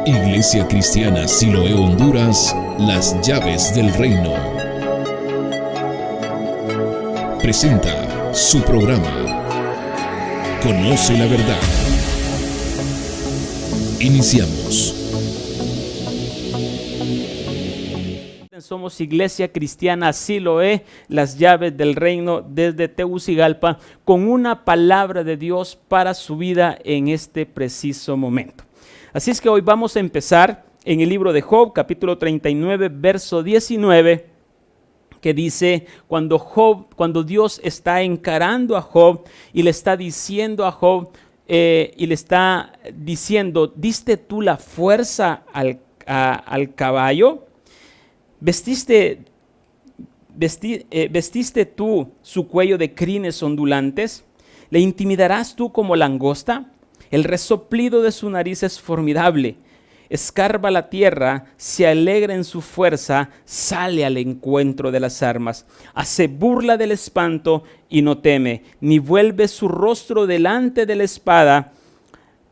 Iglesia Cristiana Siloé Honduras, las llaves del reino. Presenta su programa, Conoce la verdad. Iniciamos. Somos Iglesia Cristiana Siloé, las llaves del reino, desde Tegucigalpa, con una palabra de Dios para su vida en este preciso momento. Así es que hoy vamos a empezar en el libro de Job, capítulo 39, verso 19, que dice, cuando Dios está encarando a Job y le está diciendo a Job, y le está diciendo, ¿diste tú la fuerza al caballo? ¿Vestiste tú su cuello de crines ondulantes? ¿Le intimidarás tú como langosta? El resoplido de su nariz es formidable. Escarba la tierra, se alegra en su fuerza, sale al encuentro de las armas. Hace burla del espanto y no teme, ni vuelve su rostro delante de la espada.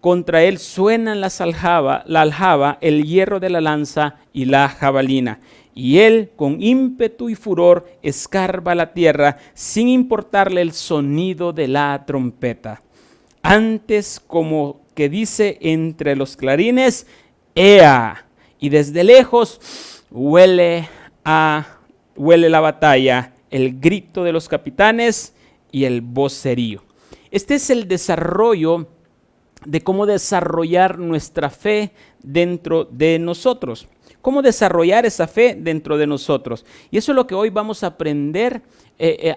Contra él suenan la aljaba, el hierro de la lanza y la jabalina. Y él, con ímpetu y furor, escarba la tierra, sin importarle el sonido de la trompeta. Antes, como que dice entre los clarines, ¡ea! Y desde lejos huele la batalla, el grito de los capitanes y el vocerío. Este es el desarrollo de cómo desarrollar nuestra fe dentro de nosotros. Cómo desarrollar esa fe dentro de nosotros. Y eso es lo que hoy vamos a aprender,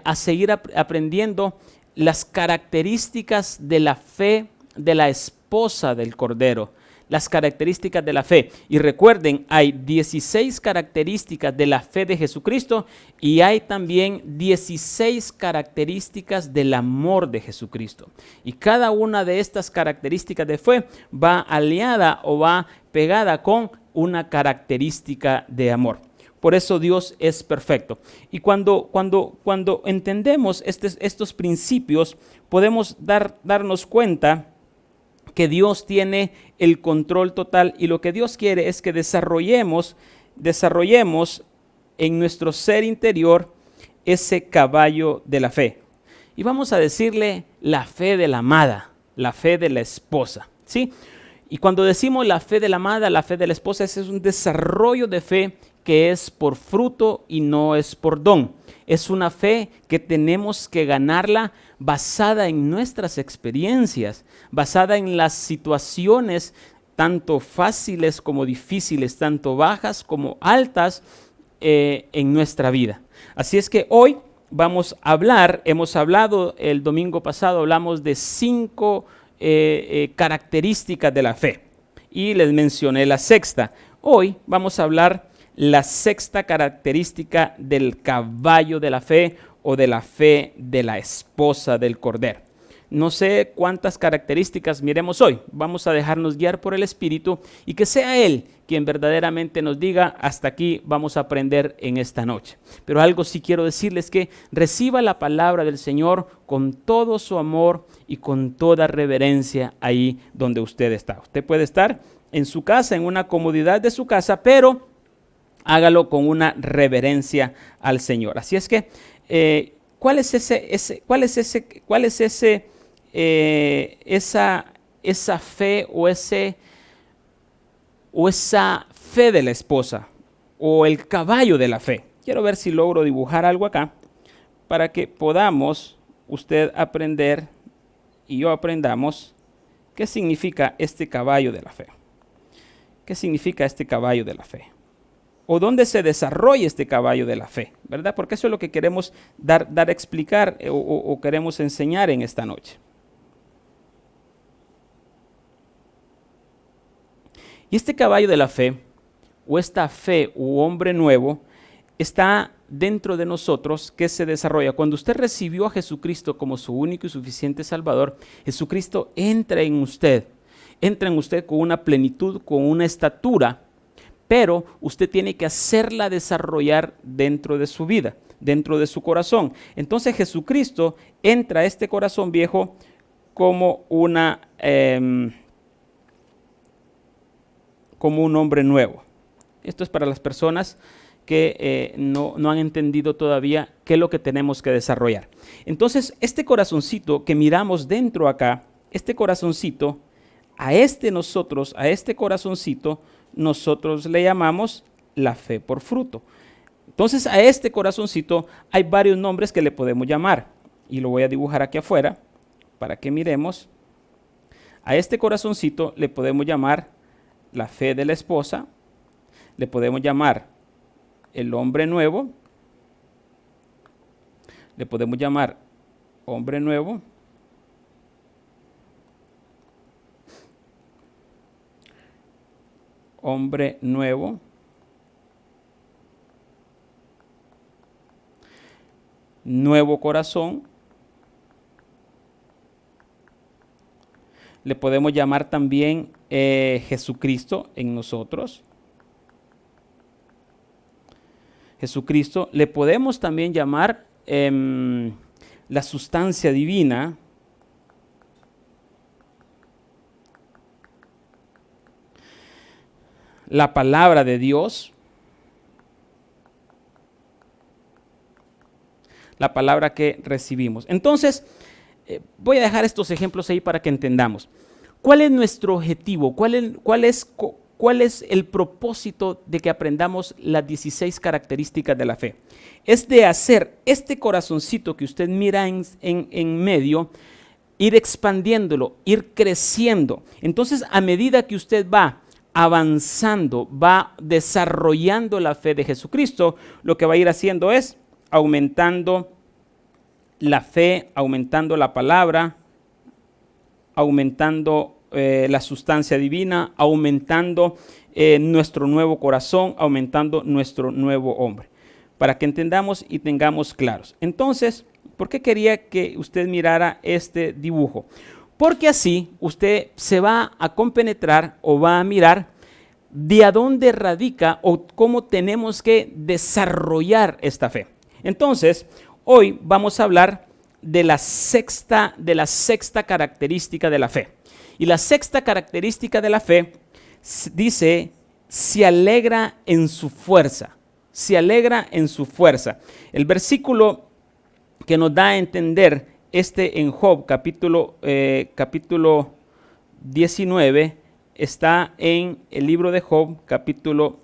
a seguir aprendiendo las características de la fe de la esposa del Cordero. Las características de la fe. Y recuerden, hay 16 características de la fe de Jesucristo y hay también 16 características del amor de Jesucristo. Y cada una de estas características de fe va aliada o va pegada con una característica de amor. Por eso Dios es perfecto. Y cuando entendemos estos principios, podemos darnos cuenta que Dios tiene el control total y lo que Dios quiere es que desarrollemos en nuestro ser interior ese caballo de la fe. Y vamos a decirle la fe de la amada, la fe de la esposa, ¿sí? Y cuando decimos la fe de la amada, la fe de la esposa, ese es un desarrollo de fe que es por fruto y no es por don. Es una fe que tenemos que ganarla basada en nuestras experiencias, basada en las situaciones tanto fáciles como difíciles, tanto bajas como altas en nuestra vida. Así es que hoy vamos a hemos hablado el domingo pasado, hablamos de 5 características de la fe y les mencioné la sexta. Hoy vamos a hablar la sexta característica del caballo de la fe o de la fe de la esposa del Cordero. No sé cuántas características miremos hoy. Vamos a dejarnos guiar por el Espíritu y que sea Él quien verdaderamente nos diga, hasta aquí vamos a aprender en esta noche. Pero algo sí quiero decirles, que reciba la palabra del Señor con todo su amor y con toda reverencia ahí donde usted está. Usted puede estar en su casa, en una comodidad de su casa, pero hágalo con una reverencia al Señor. Así es que, ¿cuál es esa fe o esa fe de la esposa o el caballo de la fe? Quiero ver si logro dibujar algo acá para que podamos usted aprender y yo aprendamos qué significa este caballo de la fe. ¿Qué significa este caballo de la fe? ¿O dónde se desarrolla este caballo de la fe? ¿Verdad? Porque eso es lo que queremos dar a explicar o queremos enseñar en esta noche. Y este caballo de la fe, o esta fe u hombre nuevo, está dentro de nosotros, que se desarrolla. Cuando usted recibió a Jesucristo como su único y suficiente Salvador, Jesucristo entra en usted con una plenitud, con una estatura, pero usted tiene que hacerla desarrollar dentro de su vida, dentro de su corazón. Entonces Jesucristo entra a este corazón viejo como una como un hombre nuevo. Esto es para las personas que no han entendido todavía qué es lo que tenemos que desarrollar. Entonces, este corazoncito que miramos dentro acá, este corazoncito, a este corazoncito, nosotros le llamamos la fe por fruto. Entonces, a este corazoncito hay varios nombres que le podemos llamar. Y lo voy a dibujar aquí afuera para que miremos. A este corazoncito le podemos llamar la fe de la esposa, le podemos llamar el hombre nuevo, le podemos llamar hombre nuevo, hombre nuevo, nuevo corazón, le podemos llamar también Jesucristo en nosotros. Jesucristo, le podemos también llamar la sustancia divina. La palabra de Dios. La palabra que recibimos. Entonces, voy a dejar estos ejemplos ahí para que entendamos. ¿Cuál es nuestro objetivo? ¿Cuál es el propósito de que aprendamos las 16 características de la fe? Es de hacer este corazoncito que usted mira en medio, ir expandiéndolo, ir creciendo. Entonces, a medida que usted va avanzando, va desarrollando la fe de Jesucristo, lo que va a ir haciendo es aumentando la fe, aumentando la palabra, aumentando la sustancia divina, aumentando nuestro nuevo corazón, aumentando nuestro nuevo hombre. Para que entendamos y tengamos claros. Entonces, ¿por qué quería que usted mirara este dibujo? Porque así usted se va a compenetrar o va a mirar de a dónde radica o cómo tenemos que desarrollar esta fe. Entonces, hoy vamos a hablar de la sexta característica de la fe. Y la sexta característica de la fe dice, se alegra en su fuerza. Se alegra en su fuerza. El versículo que nos da a entender en Job, capítulo 19, está en el libro de Job, capítulo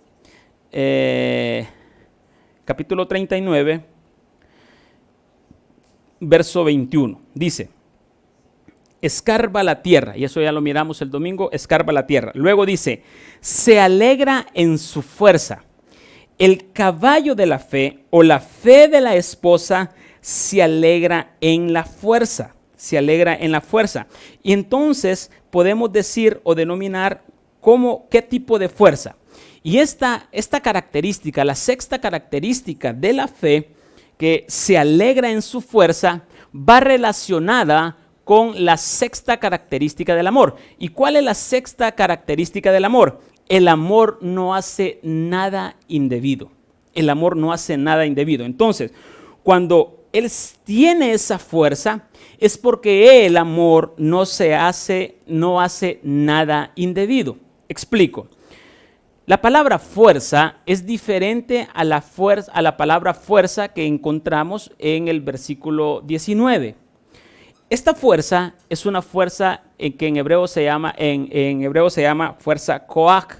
39, verso 21. Dice, escarba la tierra, y eso ya lo miramos el domingo, escarba la tierra. Luego dice, se alegra en su fuerza. El caballo de la fe o la fe de la esposa se alegra en la fuerza. Se alegra en la fuerza. Y entonces podemos decir o denominar qué tipo de fuerza. Y esta característica, la sexta característica de la fe, que se alegra en su fuerza, va relacionada con la sexta característica del amor. ¿Y cuál es la sexta característica del amor? El amor no hace nada indebido. El amor no hace nada indebido. Entonces, cuando él tiene esa fuerza, es porque el amor no hace nada indebido. Explico. La palabra fuerza es diferente a la palabra fuerza que encontramos en el versículo 19. Esta fuerza es una fuerza que en hebreo se llama fuerza koach.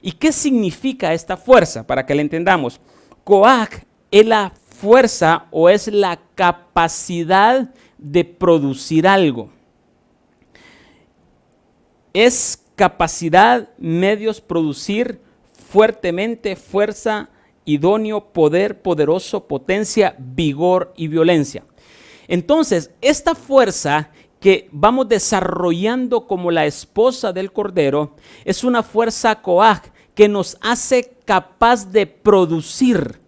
¿Y qué significa esta fuerza? Para que la entendamos. Koach es la fuerza o es la capacidad de producir algo. Es capacidad, medios, producir fuertemente, fuerza, idóneo, poder, poderoso, potencia, vigor y violencia. Entonces, esta fuerza que vamos desarrollando como la esposa del Cordero es una fuerza koach que nos hace capaz de producir,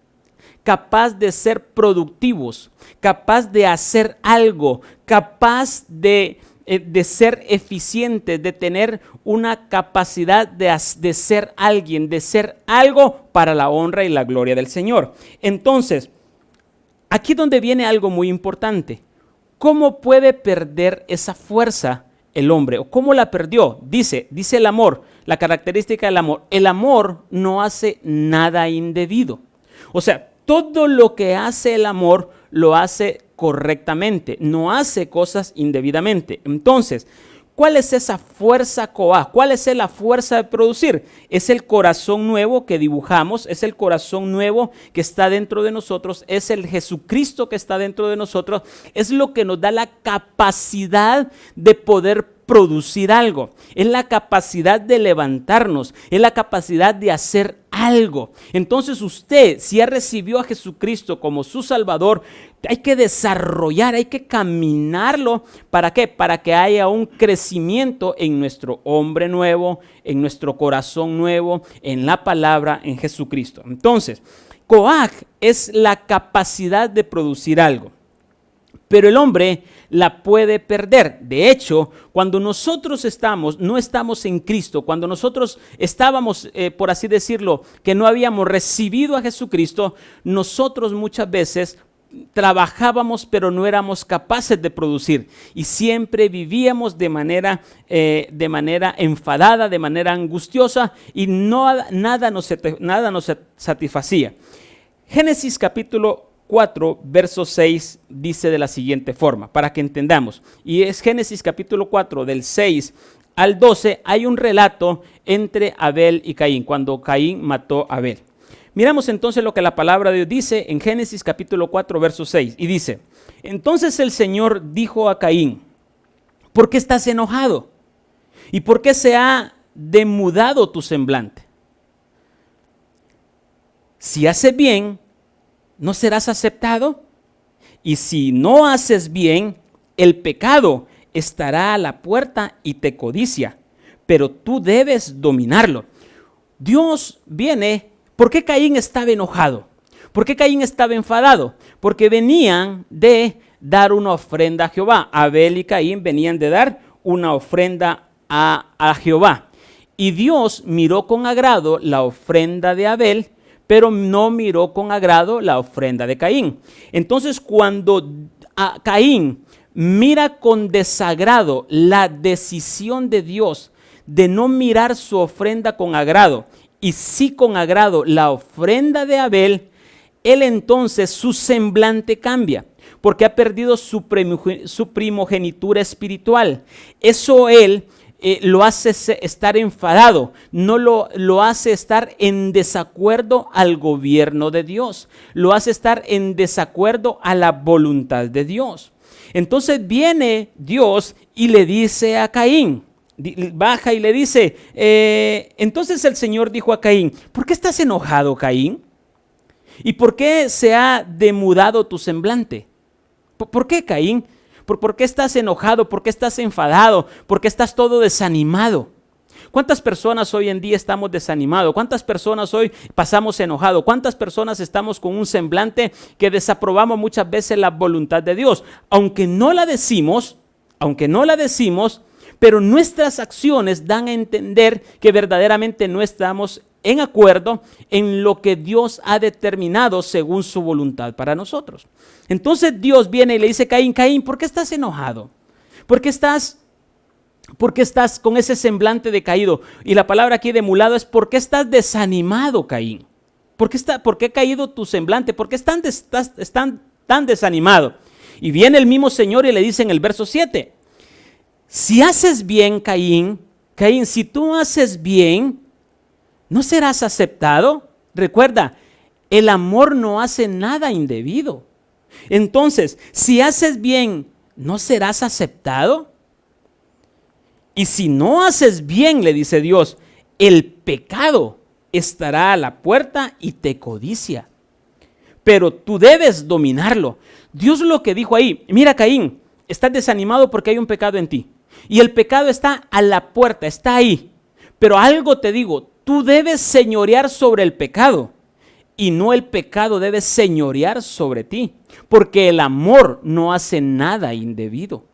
capaz de ser productivos, capaz de hacer algo, capaz de ser eficientes, de tener una capacidad de ser alguien, de ser algo para la honra y la gloria del Señor. Entonces, aquí donde viene algo muy importante. ¿Cómo puede perder esa fuerza el hombre? ¿O cómo la perdió? Dice el amor, la característica del amor. El amor no hace nada indebido. O sea, todo lo que hace el amor lo hace correctamente, no hace cosas indebidamente. Entonces, ¿cuál es esa fuerza Coaj? ¿Cuál es la fuerza de producir? Es el corazón nuevo que dibujamos, es el corazón nuevo que está dentro de nosotros, es el Jesucristo que está dentro de nosotros, es lo que nos da la capacidad de poder producir algo, es la capacidad de levantarnos, es la capacidad de hacer algo. Entonces usted, si ya recibió a Jesucristo como su Salvador, hay que desarrollar, hay que caminarlo. ¿Para qué? Para que haya un crecimiento en nuestro hombre nuevo, en nuestro corazón nuevo, en la palabra, en Jesucristo. Entonces, Coaj es la capacidad de producir algo, pero el hombre la puede perder. De hecho, cuando nosotros no estamos en Cristo, cuando nosotros estábamos, por así decirlo, que no habíamos recibido a Jesucristo, nosotros muchas veces trabajábamos, pero no éramos capaces de producir, y siempre vivíamos de manera enfadada, de manera angustiosa, y nada nos satisfacía. Génesis capítulo 4, verso 6 dice de la siguiente forma, para que entendamos, y es Génesis capítulo 4 del 6 al 12, hay un relato entre Abel y Caín, cuando Caín mató a Abel. Miramos entonces lo que la palabra de Dios dice en Génesis capítulo 4, verso 6, y dice: entonces el Señor dijo a Caín, ¿por qué estás enojado? ¿Y por qué se ha demudado tu semblante? Si haces bien, ¿no serás aceptado? Y si no haces bien, el pecado estará a la puerta y te codicia, pero tú debes dominarlo. Dios viene. ¿Por qué Caín estaba enojado? ¿Por qué Caín estaba enfadado? Porque venían de dar una ofrenda a Jehová. Abel y Caín venían de dar una ofrenda a Jehová. Y Dios miró con agrado la ofrenda de Abel, pero no miró con agrado la ofrenda de Caín. Entonces, cuando Caín mira con desagrado la decisión de Dios de no mirar su ofrenda con agrado, y sí con agrado la ofrenda de Abel, él entonces su semblante cambia, porque ha perdido su primogenitura espiritual. Eso él lo hace estar enfadado, no lo hace estar en desacuerdo al gobierno de Dios, lo hace estar en desacuerdo a la voluntad de Dios. Entonces viene Dios y le dice a Caín, baja y le dice, entonces el Señor dijo a Caín, ¿por qué estás enojado, Caín? ¿Y por qué se ha demudado tu semblante? ¿Por qué, Caín? ¿Por qué estás enojado? ¿Por qué estás enfadado? ¿Por qué estás todo desanimado? ¿Cuántas personas hoy en día estamos desanimados? ¿Cuántas personas hoy pasamos enojados? ¿Cuántas personas estamos con un semblante que desaprobamos muchas veces la voluntad de Dios? Aunque no la decimos, pero nuestras acciones dan a entender que verdaderamente no estamos en acuerdo en lo que Dios ha determinado según su voluntad para nosotros. Entonces Dios viene y le dice a Caín, Caín, ¿por qué estás enojado? ¿Por qué estás con ese semblante decaído? Y la palabra aquí demulado es ¿por qué estás desanimado, Caín? ¿Por qué ha caído tu semblante? ¿Por qué estás tan desanimado? Y viene el mismo Señor y le dice en el verso 7, si haces bien, Caín, si tú haces bien, ¿no serás aceptado? Recuerda, el amor no hace nada indebido. Entonces, si haces bien, ¿no serás aceptado? Y si no haces bien, le dice Dios, el pecado estará a la puerta y te codicia. Pero tú debes dominarlo. Dios lo que dijo ahí, mira, Caín, estás desanimado porque hay un pecado en ti. Y el pecado está a la puerta, está ahí. Pero algo te digo, tú debes señorear sobre el pecado y no el pecado debe señorear sobre ti, porque el amor no hace nada indebido.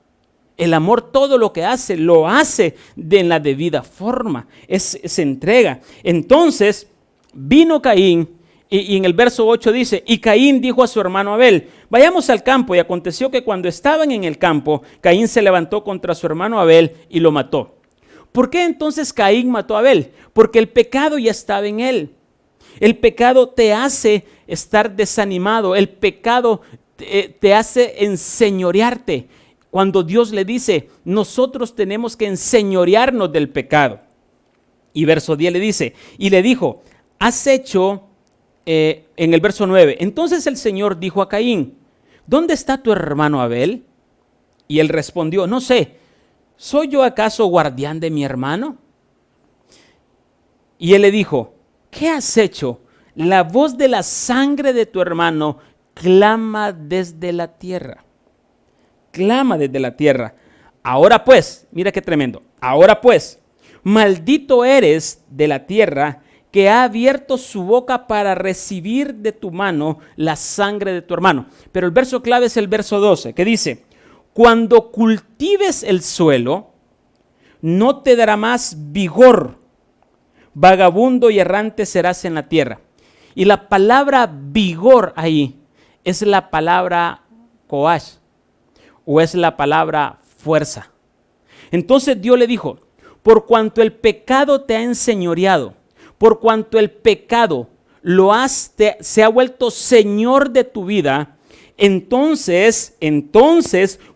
El amor todo lo que hace, lo hace en la debida forma, se entrega. Entonces vino Caín Y en el verso 8 dice, y Caín dijo a su hermano Abel, vayamos al campo. Y aconteció que cuando estaban en el campo, Caín se levantó contra su hermano Abel y lo mató. ¿Por qué entonces Caín mató a Abel? Porque el pecado ya estaba en él. El pecado te hace estar desanimado. El pecado te hace enseñorearte. Cuando Dios le dice, nosotros tenemos que enseñorearnos del pecado. Y verso 10 le dice, y le dijo, has hecho... en el verso 9, entonces el Señor dijo a Caín, ¿dónde está tu hermano Abel? Y él respondió, no sé, ¿soy yo acaso guardián de mi hermano? Y él le dijo, ¿qué has hecho? La voz de la sangre de tu hermano clama desde la tierra. Clama desde la tierra. Ahora pues, mira qué tremendo, ahora pues, maldito eres de la tierra, que ha abierto su boca para recibir de tu mano la sangre de tu hermano. Pero el verso clave es el verso 12, que dice, cuando cultives el suelo, no te dará más vigor, vagabundo y errante serás en la tierra. Y la palabra vigor ahí es la palabra coash, o es la palabra fuerza. Entonces Dios le dijo, por cuanto el pecado te ha enseñoreado, por cuanto el pecado se ha vuelto señor de tu vida, entonces,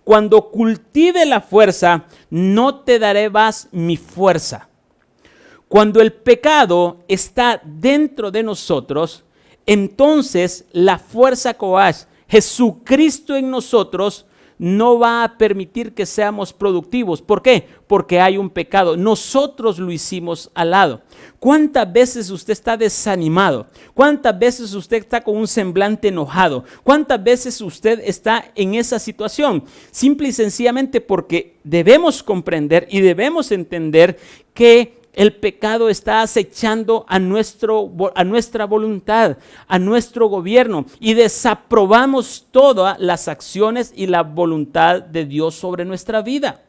cuando cultive la fuerza, no te daré más mi fuerza. Cuando el pecado está dentro de nosotros, entonces la fuerza coash, Jesucristo en nosotros, no va a permitir que seamos productivos. ¿Por qué? Porque hay un pecado. Nosotros lo hicimos al lado. ¿Cuántas veces usted está desanimado? ¿Cuántas veces usted está con un semblante enojado? ¿Cuántas veces usted está en esa situación? Simple y sencillamente porque debemos comprender y debemos entender que el pecado está acechando a nuestra voluntad, a nuestro gobierno, y desaprobamos todas las acciones y la voluntad de Dios sobre nuestra vida.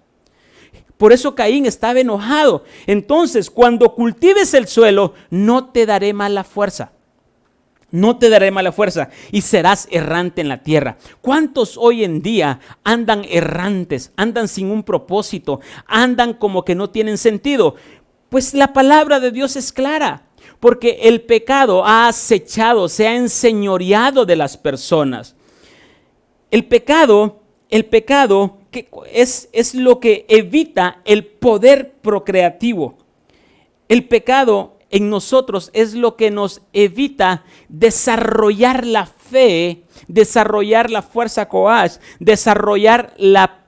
Por eso Caín estaba enojado. Entonces, cuando cultives el suelo, no te daré mala fuerza. No te daré mala fuerza y serás errante en la tierra. ¿Cuántos hoy en día andan errantes, andan sin un propósito, andan como que no tienen sentido? Pues la palabra de Dios es clara, porque el pecado ha acechado, se ha enseñoreado de las personas. El pecado que es lo que evita el poder procreativo. El pecado en nosotros es lo que nos evita desarrollar la fe, desarrollar la fuerza coash, desarrollar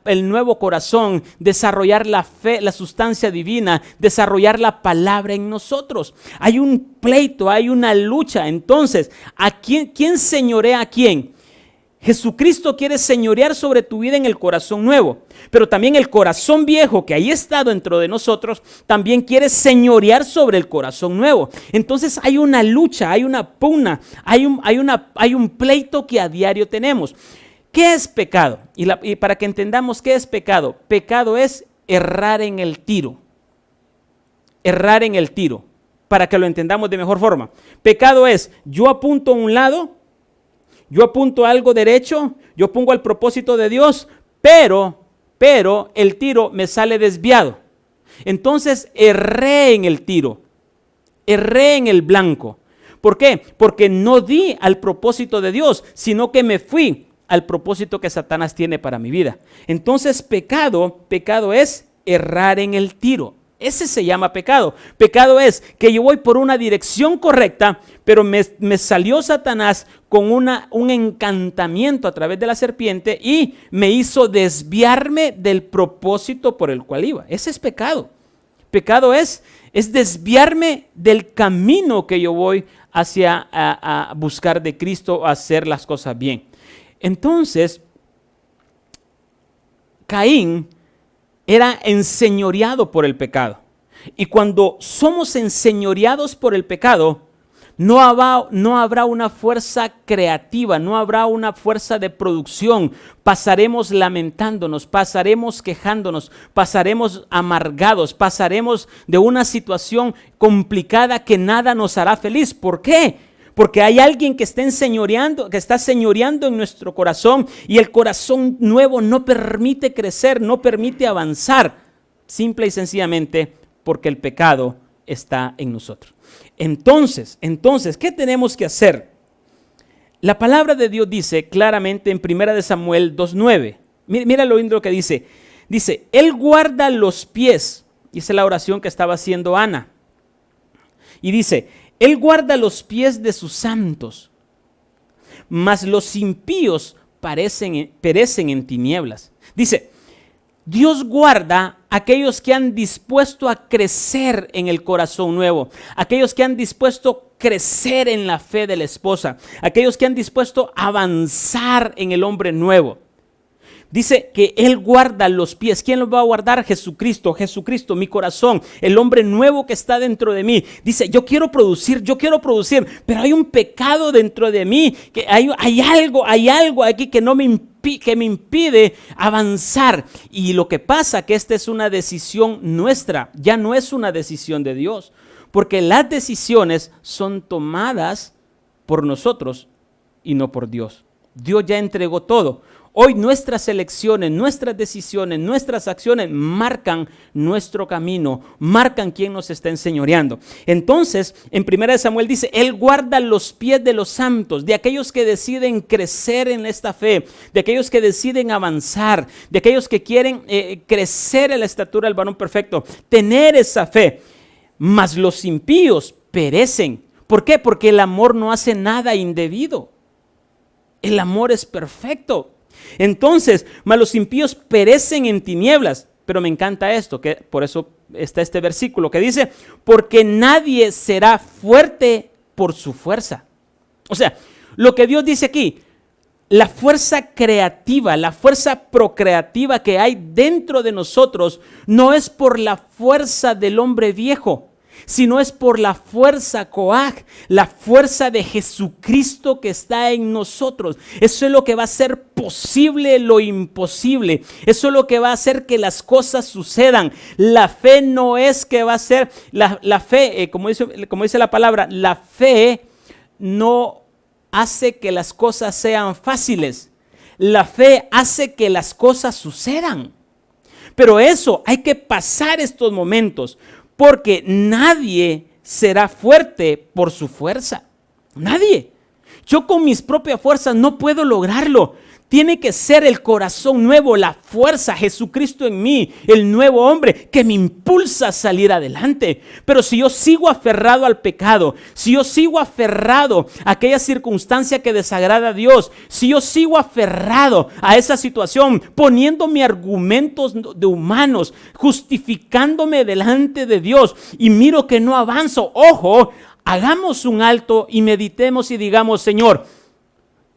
el nuevo corazón, desarrollar la fe, la sustancia divina, desarrollar la palabra en nosotros. Hay un pleito, hay una lucha. Entonces, ¿quién señorea a quién? Jesucristo quiere señorear sobre tu vida en el corazón nuevo, pero también el corazón viejo que ahí está dentro de nosotros también quiere señorear sobre el corazón nuevo. Entonces hay una lucha, hay una pugna, hay un pleito que a diario tenemos. ¿Qué es pecado? Y para que entendamos qué es pecado, pecado es errar en el tiro. Errar en el tiro, para que lo entendamos de mejor forma. Pecado es, yo apunto a un lado, yo apunto a algo derecho, yo pongo al propósito de Dios, pero el tiro me sale desviado. Entonces erré en el tiro, erré en el blanco. ¿Por qué? Porque no di al propósito de Dios, sino que me fui al propósito que Satanás tiene para mi vida. Entonces pecado es errar en el tiro. Ese se llama pecado. Pecado es que yo voy por una dirección correcta, pero me salió Satanás con un encantamiento a través de la serpiente y me hizo desviarme del propósito por el cual iba. Ese es pecado. Pecado es desviarme del camino que yo voy hacia a buscar de Cristo, a hacer las cosas bien. Entonces, Caín era enseñoreado por el pecado. Y cuando somos enseñoreados por el pecado, no habrá una fuerza creativa, no habrá una fuerza de producción. Pasaremos lamentándonos, pasaremos quejándonos, pasaremos amargados, pasaremos de una situación complicada que nada nos hará feliz. ¿Por qué? Porque hay alguien que está enseñoreando, que está señoreando en nuestro corazón, y el corazón nuevo no permite crecer, no permite avanzar, simple y sencillamente porque el pecado está en nosotros. Entonces, ¿qué tenemos que hacer? La palabra de Dios dice claramente en 1 Samuel 2:9. Mira lo lindo que dice. Dice, Él guarda los pies. Y esa es la oración que estaba haciendo Ana. Y dice, Él guarda los pies de sus santos, mas los impíos perecen en tinieblas. Dice, Dios guarda a aquellos que han dispuesto a crecer en el corazón nuevo, aquellos que han dispuesto a crecer en la fe de la esposa, aquellos que han dispuesto a avanzar en el hombre nuevo. Dice que Él guarda los pies. ¿Quién los va a guardar? Jesucristo, mi corazón, el hombre nuevo que está dentro de mí. Dice, yo quiero producir, pero hay un pecado dentro de mí, que hay algo aquí que me impide avanzar. Y lo que pasa que esta es una decisión nuestra, ya no es una decisión de Dios, porque las decisiones son tomadas por nosotros y no por Dios. Dios ya entregó todo. Hoy nuestras elecciones, nuestras decisiones, nuestras acciones marcan nuestro camino, marcan quién nos está enseñoreando. Entonces, en 1 Samuel dice, Él guarda los pies de los santos, de aquellos que deciden crecer en esta fe, de aquellos que deciden avanzar, de aquellos que quieren crecer en la estatura del varón perfecto, tener esa fe. Mas los impíos perecen. ¿Por qué? Porque el amor no hace nada indebido. El amor es perfecto. Entonces, mas los impíos perecen en tinieblas. Pero me encanta esto, que por eso está este versículo que dice, porque nadie será fuerte por su fuerza. O sea, lo que Dios dice aquí, la fuerza creativa, la fuerza procreativa que hay dentro de nosotros, no es por la fuerza del hombre viejo, sino es por la fuerza Coaj, la fuerza de Jesucristo que está en nosotros. Eso es lo que va a hacer posible lo imposible. Eso es lo que va a hacer que las cosas sucedan. La fe no es que va a ser, la fe, como dice la palabra, la fe no hace que las cosas sean fáciles. La fe hace que las cosas sucedan. Pero eso, hay que pasar estos momentos. Porque nadie será fuerte por su fuerza. Nadie. Yo con mis propias fuerzas no puedo lograrlo. Tiene que ser el corazón nuevo, la fuerza, Jesucristo en mí, el nuevo hombre que me impulsa a salir adelante. Pero si yo sigo aferrado al pecado, si yo sigo aferrado a aquella circunstancia que desagrada a Dios, si yo sigo aferrado a esa situación, poniéndome argumentos de humanos, justificándome delante de Dios y miro que no avanzo, ojo, hagamos un alto y meditemos y digamos, Señor,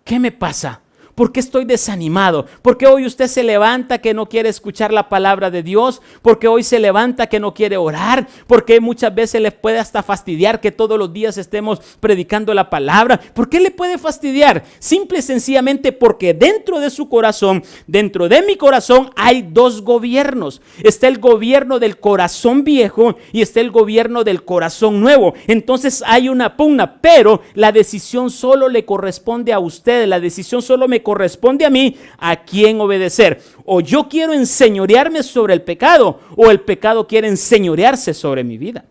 ¿qué me pasa? ¿Por qué estoy desanimado? ¿Por qué hoy usted se levanta que no quiere escuchar la palabra de Dios? ¿Por qué hoy se levanta que no quiere orar? ¿Por qué muchas veces le puede hasta fastidiar que todos los días estemos predicando la palabra? ¿Por qué le puede fastidiar? Simple y sencillamente porque dentro de su corazón, dentro de mi corazón, hay dos gobiernos. Está el gobierno del corazón viejo y está el gobierno del corazón nuevo. Entonces hay una pugna, pero la decisión solo le corresponde a usted. La decisión solo me corresponde a mí a quién obedecer. O yo quiero enseñorearme sobre el pecado, o el pecado quiere enseñorearse sobre mi vida.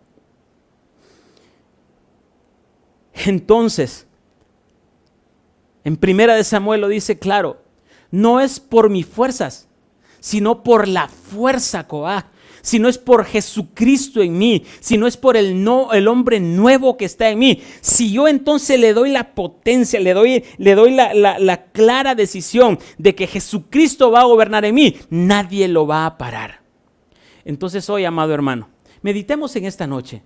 Entonces, en 1 Samuel lo dice claro, no es por mis fuerzas, sino por la fuerza Coaj. Si no es por Jesucristo en mí, si no es por el hombre nuevo que está en mí, si yo entonces le doy la potencia, le doy la clara decisión de que Jesucristo va a gobernar en mí, nadie lo va a parar. Entonces hoy, amado hermano, meditemos en esta noche.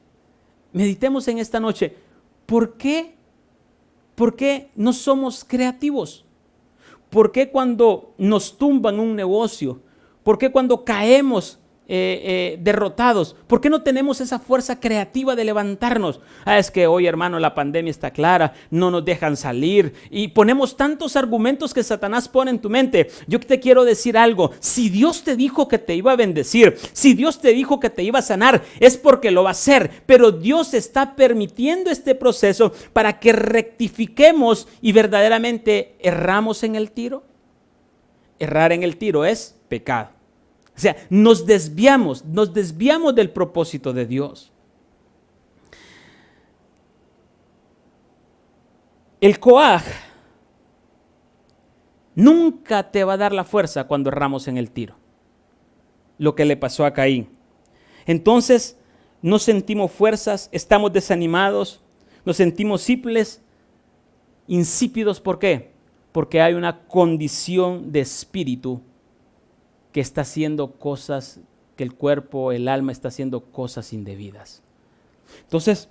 ¿Por qué no somos creativos? ¿Por qué cuando nos tumban un negocio? ¿Por qué cuando caemos derrotados? ¿Por qué no tenemos esa fuerza creativa de levantarnos? Es que hoy, hermano, la pandemia está clara, no nos dejan salir y ponemos tantos argumentos que Satanás pone en tu mente. Yo te quiero decir algo: si Dios te dijo que te iba a bendecir, si Dios te dijo que te iba a sanar, es porque lo va a hacer, pero Dios está permitiendo este proceso para que rectifiquemos y verdaderamente erramos en el tiro. Errar en el tiro es pecado. O sea, nos desviamos del propósito de Dios. El coaj nunca te va a dar la fuerza cuando erramos en el tiro. Lo que le pasó a Caín. Entonces, no sentimos fuerzas, estamos desanimados, nos sentimos simples, insípidos. ¿Por qué? Porque hay una condición de espíritu que está haciendo cosas, que el cuerpo, el alma está haciendo cosas indebidas. Entonces,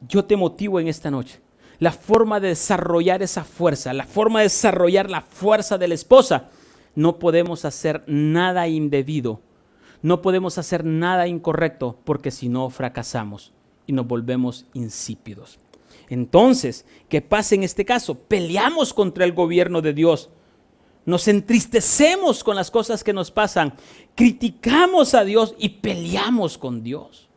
yo te motivo en esta noche. La forma de desarrollar esa fuerza, la forma de desarrollar la fuerza de la esposa, no podemos hacer nada indebido, no podemos hacer nada incorrecto, porque si no fracasamos y nos volvemos insípidos. Entonces, ¿qué pasa en este caso? Peleamos contra el gobierno de Dios. Nos entristecemos con las cosas que nos pasan, criticamos a Dios y peleamos con Dios.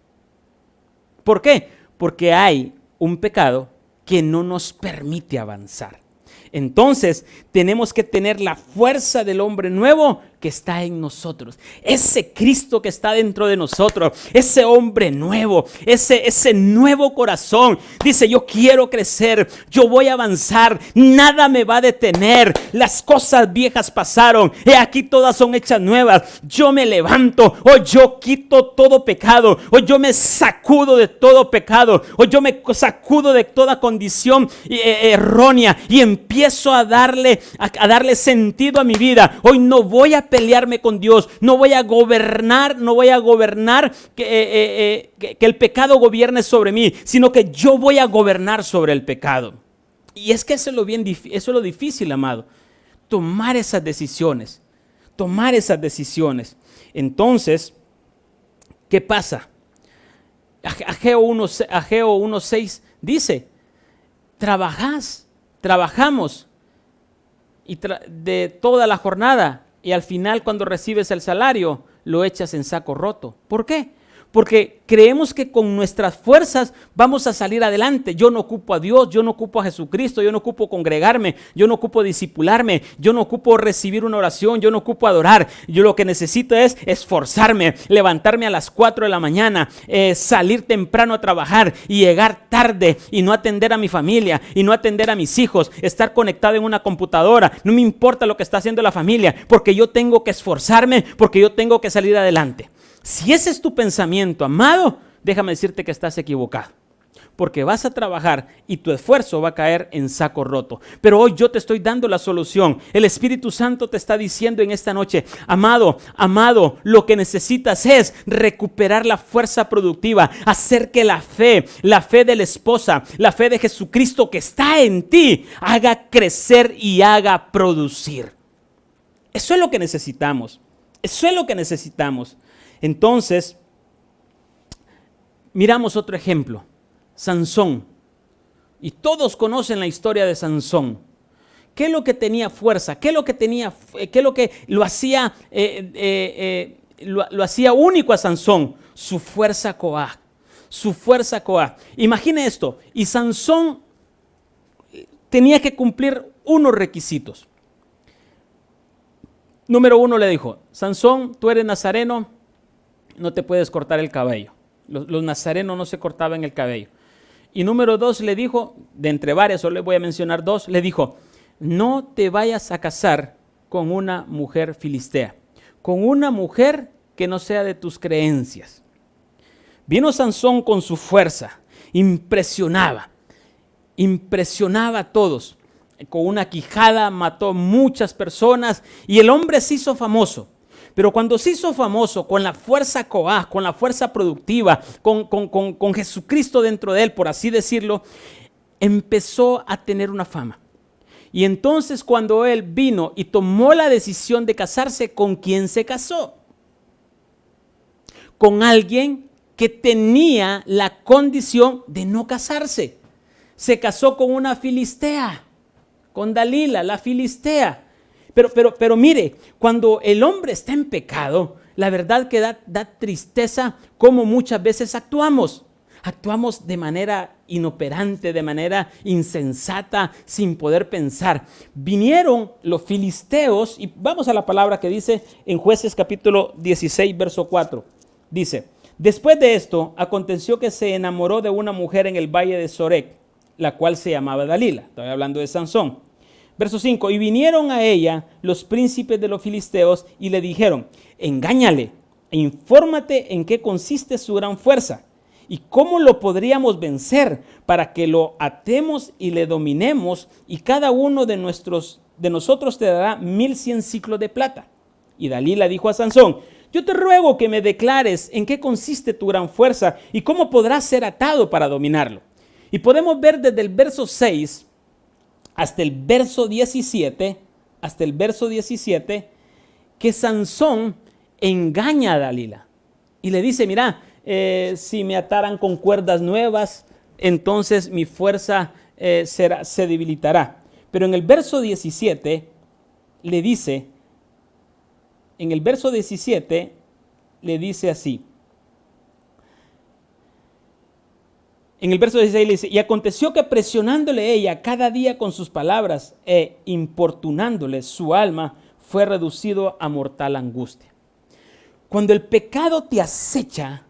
¿Por qué? Porque hay un pecado que no nos permite avanzar. Entonces, tenemos que tener la fuerza del hombre nuevo que está en nosotros. Ese Cristo que está dentro de nosotros, ese hombre nuevo, ese nuevo corazón. Dice: yo quiero crecer, yo voy a avanzar, nada me va a detener. Las cosas viejas pasaron, he aquí todas son hechas nuevas. Yo me levanto, hoy yo quito todo pecado, hoy yo me sacudo de todo pecado, hoy yo me sacudo de toda condición errónea y empiezo a darle sentido a mi vida. Hoy no voy a pelearme con Dios, no voy a gobernar que el pecado gobierne sobre mí, sino que yo voy a gobernar sobre el pecado. Y es que eso es lo difícil, amado, tomar esas decisiones. Entonces, ¿qué pasa? Ageo 1:6 dice: trabajamos de toda la jornada, y al final, cuando recibes el salario, lo echas en saco roto. ¿Por qué? Porque creemos que con nuestras fuerzas vamos a salir adelante. Yo no ocupo a Dios, yo no ocupo a Jesucristo, yo no ocupo congregarme, yo no ocupo discipularme, yo no ocupo recibir una oración, yo no ocupo adorar. Yo lo que necesito es esforzarme, levantarme a las 4 de la mañana, salir temprano a trabajar y llegar tarde y no atender a mi familia y no atender a mis hijos, estar conectado en una computadora. No me importa lo que está haciendo la familia, porque yo tengo que esforzarme, porque yo tengo que salir adelante. Si ese es tu pensamiento, amado, déjame decirte que estás equivocado, porque vas a trabajar y tu esfuerzo va a caer en saco roto. Pero hoy yo te estoy dando la solución. El Espíritu Santo te está diciendo en esta noche: amado, lo que necesitas es recuperar la fuerza productiva, hacer que la fe de la esposa, la fe de Jesucristo que está en ti, haga crecer y haga producir. Eso es lo que necesitamos. Entonces, miramos otro ejemplo, Sansón. Y todos conocen la historia de Sansón. ¿Qué es lo que tenía fuerza? ¿Qué es lo que lo hacía único a Sansón? Su fuerza coaj. Imagine esto. Y Sansón tenía que cumplir unos requisitos. Número 1 le dijo: Sansón, tú eres nazareno, no te puedes cortar el cabello. Los nazarenos no se cortaban el cabello. Y número 2 le dijo, de entre varias, solo le voy a mencionar 2, le dijo: no te vayas a casar con una mujer filistea, con una mujer que no sea de tus creencias. Vino Sansón con su fuerza, impresionaba a todos. Con una quijada mató muchas personas y el hombre se hizo famoso. Pero cuando se hizo famoso con la fuerza coaj, con la fuerza productiva, con Jesucristo dentro de él, por así decirlo, empezó a tener una fama. Y entonces cuando él vino y tomó la decisión de casarse, ¿con quién se casó? con alguien que tenía la condición de no casarse. Se casó con una filistea, con Dalila, la filistea. Pero mire, cuando el hombre está en pecado, la verdad que da tristeza cómo muchas veces actuamos. Actuamos de manera inoperante, de manera insensata, sin poder pensar. Vinieron los filisteos, y vamos a la palabra que dice en Jueces capítulo 16, verso 4. Dice, después de esto, aconteció que se enamoró de una mujer en el valle de Sorek, la cual se llamaba Dalila. Estoy hablando de Sansón. Verso 5, y vinieron a ella los príncipes de los filisteos y le dijeron, engáñale e infórmate en qué consiste su gran fuerza y cómo lo podríamos vencer para que lo atemos y le dominemos, y cada uno de nosotros te dará 1100 siclos de plata. Y Dalila dijo a Sansón, yo te ruego que me declares en qué consiste tu gran fuerza y cómo podrás ser atado para dominarlo. Y podemos ver desde el verso 6 hasta el verso 17, que Sansón engaña a Dalila y le dice, mira, si me ataran con cuerdas nuevas, entonces mi fuerza se debilitará. Pero en el verso 17 le dice, así. En el verso 16 le dice, y aconteció que presionándole ella cada día con sus palabras e importunándole, su alma fue reducido a mortal angustia. Cuando el pecado te acecha,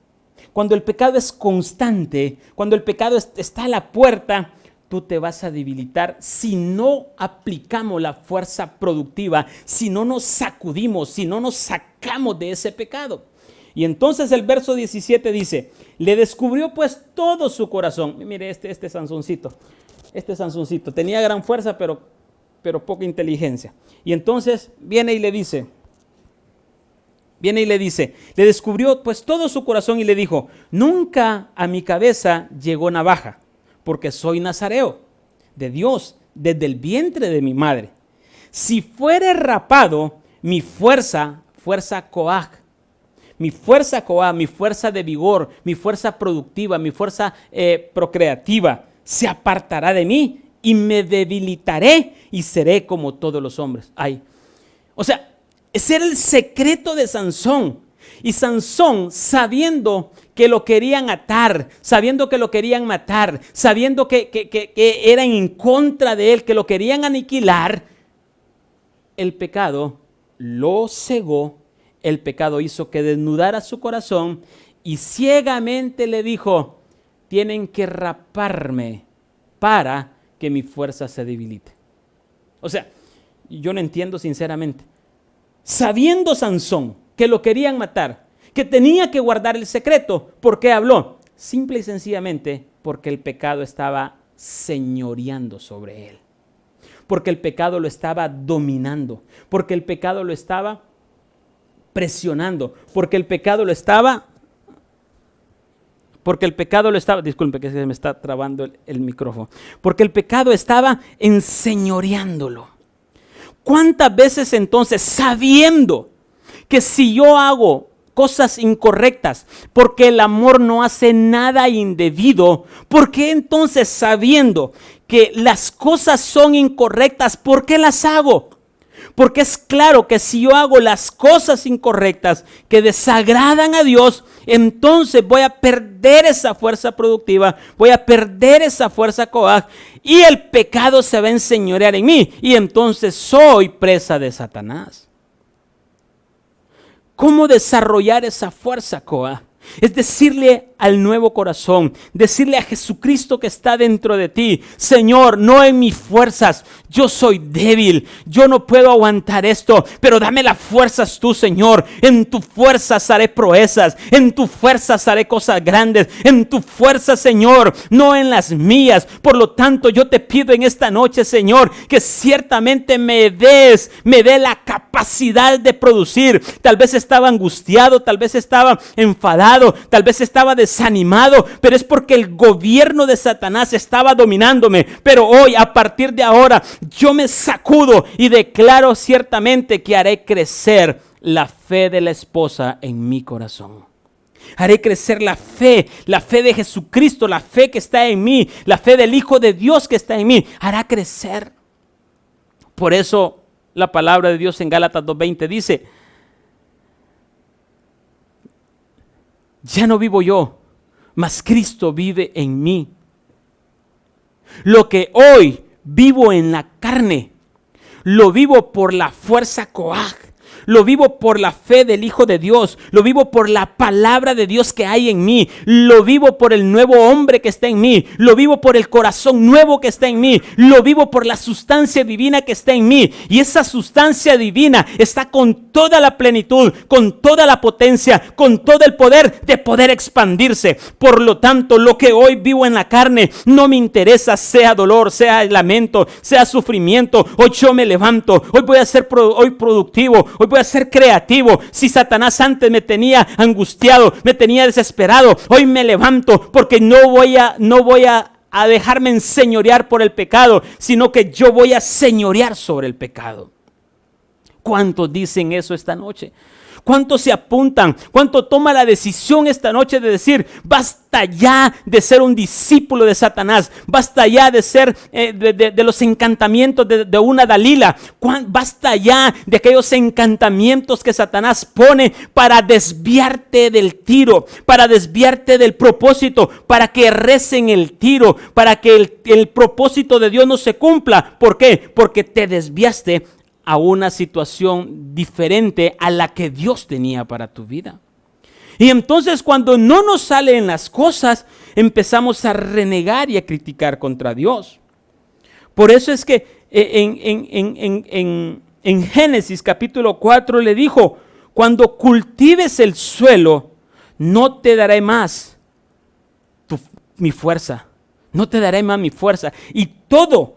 cuando el pecado es constante, cuando el pecado está a la puerta, tú te vas a debilitar si no aplicamos la fuerza productiva, si no nos sacudimos, si no nos sacamos de ese pecado. Y entonces el verso 17 dice, le descubrió pues todo su corazón. Mire este Sansoncito tenía gran fuerza, pero poca inteligencia. Y entonces viene y le dice, le descubrió pues todo su corazón y le dijo, nunca a mi cabeza llegó navaja, porque soy nazareo de Dios desde el vientre de mi madre. Si fuere rapado, mi fuerza coaj, mi fuerza de vigor, mi fuerza productiva, mi fuerza procreativa, se apartará de mí y me debilitaré y seré como todos los hombres. O sea, ese era el secreto de Sansón. Y Sansón, sabiendo que lo querían atar, sabiendo que lo querían matar, sabiendo que eran en contra de él, que lo querían aniquilar, el pecado lo cegó, el pecado hizo que desnudara su corazón y ciegamente le dijo, tienen que raparme para que mi fuerza se debilite. O sea, yo no entiendo sinceramente. Sabiendo Sansón que lo querían matar, que tenía que guardar el secreto, ¿por qué habló? Simple y sencillamente porque el pecado estaba señoreando sobre él. Porque el pecado lo estaba dominando. Porque el pecado lo estaba presionando. Porque el pecado lo estaba... Disculpe que se me está trabando el micrófono. Porque el pecado estaba enseñoreándolo. ¿Cuántas veces entonces, sabiendo que si yo hago cosas incorrectas, porque el amor no hace nada indebido, ¿por qué entonces sabiendo que las cosas son incorrectas, por qué las hago? Porque es claro que si yo hago las cosas incorrectas que desagradan a Dios, entonces voy a perder esa fuerza productiva, voy a perder esa fuerza coaj y el pecado se va a enseñorear en mí y entonces soy presa de Satanás. ¿Cómo desarrollar esa fuerza coaj? Es decirle al nuevo corazón, decirle a Jesucristo que está dentro de ti, Señor, no en mis fuerzas, yo soy débil, yo no puedo aguantar esto, pero dame las fuerzas tú, Señor. En tu fuerza haré proezas, en tu fuerza haré cosas grandes, en tu fuerza, Señor, no en las mías. Por lo tanto, yo te pido en esta noche, Señor, que ciertamente me dé la capacidad de producir. Tal vez estaba angustiado, tal vez estaba enfadado, tal vez estaba desanimado, pero es porque el gobierno de Satanás estaba dominándome. Pero hoy, a partir de ahora, yo me sacudo y declaro ciertamente que haré crecer la fe de la esposa en mi corazón. Haré crecer la fe de Jesucristo, la fe que está en mí, la fe del Hijo de Dios que está en mí. Hará crecer. Por eso la palabra de Dios en Gálatas 2:20 dice: ya no vivo yo, mas Cristo vive en mí. Lo que hoy vivo en la carne, lo vivo por la fuerza coaj. Lo vivo por la fe del Hijo de Dios. Lo vivo por la palabra de Dios que hay en mí. Lo vivo por el nuevo hombre que está en mí. Lo vivo por el corazón nuevo que está en mí. Lo vivo por la sustancia divina que está en mí. Y esa sustancia divina está con toda la plenitud, con toda la potencia, con todo el poder de poder expandirse. Por lo tanto, lo que hoy vivo en la carne no me interesa, sea dolor, sea lamento, sea sufrimiento. Hoy yo me levanto. Hoy voy a ser productivo. Hoy voy a ser creativo. Si Satanás antes me tenía angustiado, me tenía desesperado, hoy me levanto porque no voy a dejarme enseñorear por el pecado, sino que yo voy a señorear sobre el pecado. ¿Cuántos dicen eso esta noche? ¿Cuántos se apuntan? ¿Cuántos toman la decisión esta noche de decir: basta ya de ser un discípulo de Satanás? Basta ya de ser de los encantamientos de una Dalila. Basta ya de aquellos encantamientos que Satanás pone para desviarte del tiro, para desviarte del propósito, para que recen el tiro, para que el propósito de Dios no se cumpla. ¿Por qué? Porque te desviaste a una situación diferente a la que Dios tenía para tu vida. Y entonces, cuando no nos salen las cosas, empezamos a renegar y a criticar contra Dios. Por eso es que en Génesis capítulo 4 le dijo: cuando cultives el suelo, no te daré más mi fuerza. No te daré más mi fuerza. Y todo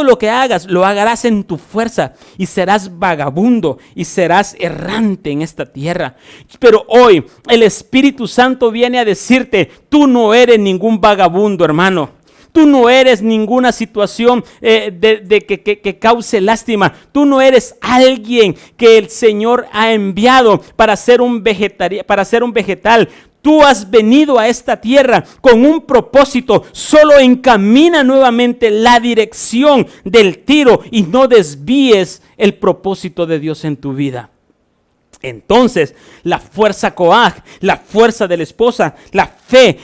lo que hagas, lo harás en tu fuerza, y serás vagabundo y serás errante en esta tierra. Pero hoy el Espíritu Santo viene a decirte: tú no eres ningún vagabundo, hermano. Tú no eres ninguna situación que cause lástima. Tú no eres alguien que el Señor ha enviado para ser un vegetal. Tú has venido a esta tierra con un propósito. Solo encamina nuevamente la dirección del tiro y no desvíes el propósito de Dios en tu vida. Entonces, la fuerza coaj, la fuerza de la esposa, la fe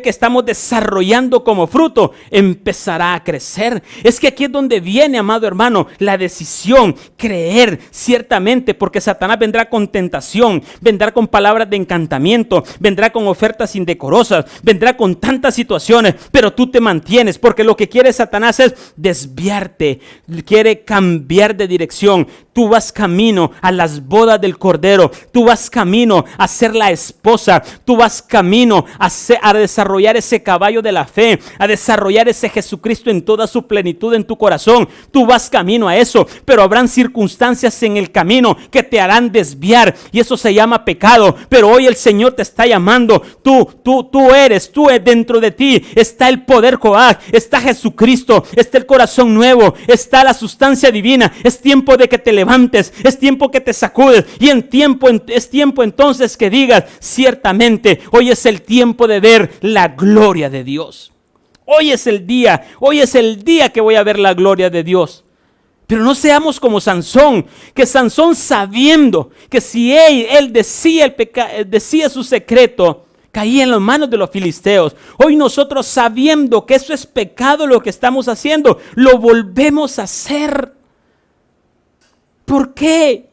que estamos desarrollando como fruto, empezará a crecer. Es que aquí es donde viene, amado hermano, la decisión, creer ciertamente, porque Satanás vendrá con tentación, vendrá con palabras de encantamiento, vendrá con ofertas indecorosas, vendrá con tantas situaciones, pero tú te mantienes, porque lo que quiere Satanás es desviarte, quiere cambiar de dirección. Tú vas camino a las bodas del Cordero, tú vas camino a ser la esposa, tú vas camino a desarrollar ese caballo de la fe, a desarrollar ese Jesucristo en toda su plenitud en tu corazón. Tú vas camino a eso, pero habrán circunstancias en el camino que te harán desviar, y eso se llama pecado. Pero hoy el Señor te está llamando. Tú eres dentro de ti está el poder coaj, está Jesucristo, está el corazón nuevo, está la sustancia divina. Es tiempo de que te levantes, es tiempo que te sacudes, y es tiempo entonces que digas: ciertamente hoy es el tiempo de ver la gloria de Dios. Hoy es el día que voy a ver la gloria de Dios. Pero no seamos como Sansón, que Sansón, sabiendo que si él decía su secreto, caía en las manos de los filisteos. Hoy nosotros, sabiendo que eso es pecado lo que estamos haciendo, lo volvemos a hacer. ¿Por qué?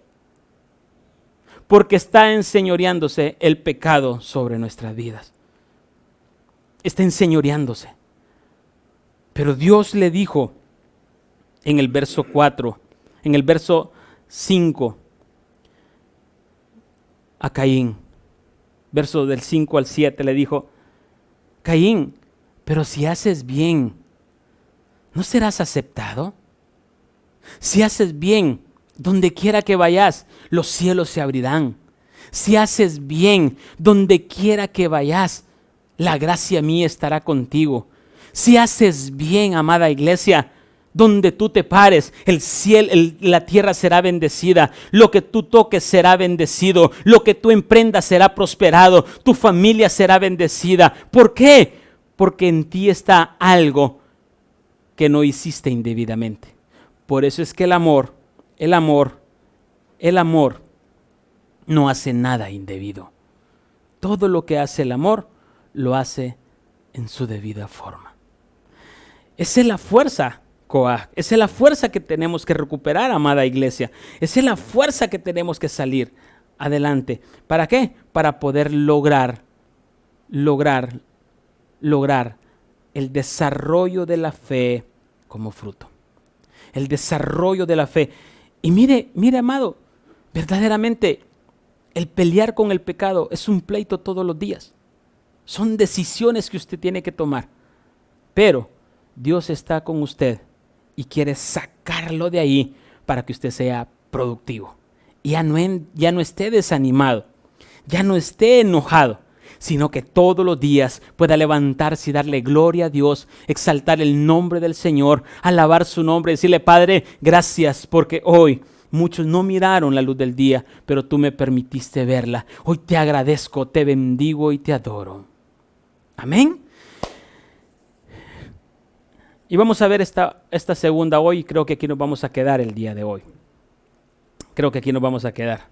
Porque está enseñoreándose el pecado sobre nuestras vidas. Está enseñoreándose. Pero Dios le dijo en el verso 4, en el verso 5 a Caín, verso del 5 al 7, le dijo: Caín, pero si haces bien, ¿no serás aceptado? Si haces bien, donde quiera que vayas, los cielos se abrirán. Si haces bien, donde quiera que vayas, la gracia mía estará contigo. Si haces bien, amada iglesia, Donde tú te pares, el cielo, la tierra será bendecida. Lo que tú toques será bendecido. Lo que tú emprendas será prosperado. Tu familia será bendecida. ¿Por qué? Porque en ti está algo que no hiciste indebidamente. Por eso es que el amor no hace nada indebido. Todo lo que hace el amor, lo hace en su debida forma. Esa es la fuerza, Coag. Esa es la fuerza que tenemos que recuperar, amada iglesia. Esa es la fuerza que tenemos que salir adelante. ¿Para qué? Para poder lograr el desarrollo de la fe como fruto. El desarrollo de la fe. Y mire, amado, verdaderamente el pelear con el pecado es un pleito todos los días. Son decisiones que usted tiene que tomar. Pero Dios está con usted y quiere sacarlo de ahí para que usted sea productivo. Y ya no esté desanimado, ya no esté enojado, sino que todos los días pueda levantarse y darle gloria a Dios, exaltar el nombre del Señor, alabar su nombre, decirle: Padre, gracias porque hoy muchos no miraron la luz del día, pero tú me permitiste verla. Hoy te agradezco, te bendigo y te adoro. Amén. Y vamos a ver esta segunda hoy. Creo que aquí nos vamos a quedar el día de hoy. Creo que aquí nos vamos a quedar.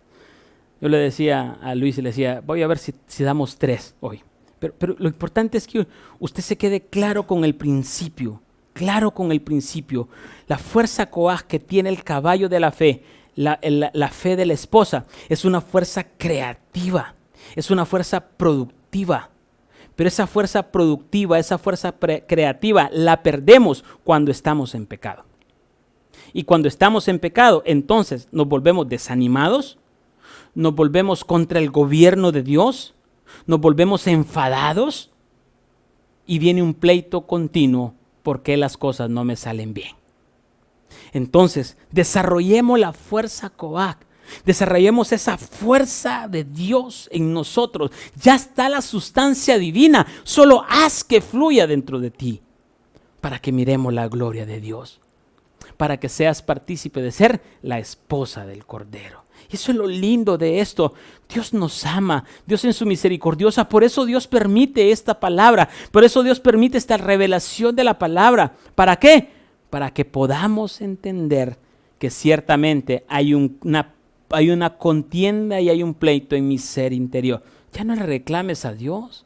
Yo le decía a Luis, le decía: voy a ver si damos 3 hoy. Pero lo importante es que usted se quede claro con el principio. Claro con el principio. La fuerza Coag que tiene el caballo de la fe, la fe de la esposa, es una fuerza creativa. Es una fuerza productiva. Pero esa fuerza productiva, esa fuerza creativa, la perdemos cuando estamos en pecado. Y cuando estamos en pecado, entonces nos volvemos desanimados, nos volvemos contra el gobierno de Dios, nos volvemos enfadados y viene un pleito continuo porque las cosas no me salen bien. Entonces, desarrollemos la fuerza Coag. Desarrollemos esa fuerza de Dios en nosotros. Ya está la sustancia divina. Solo haz que fluya dentro de ti para que miremos la gloria de Dios. Para que seas partícipe de ser la esposa del Cordero. Y eso es lo lindo de esto. Dios nos ama. Dios en su misericordiosa. Por eso Dios permite esta palabra. Por eso Dios permite esta revelación de la palabra. ¿Para qué? Para que podamos entender que ciertamente hay una contienda y hay un pleito en mi ser interior. Ya no le reclames a Dios.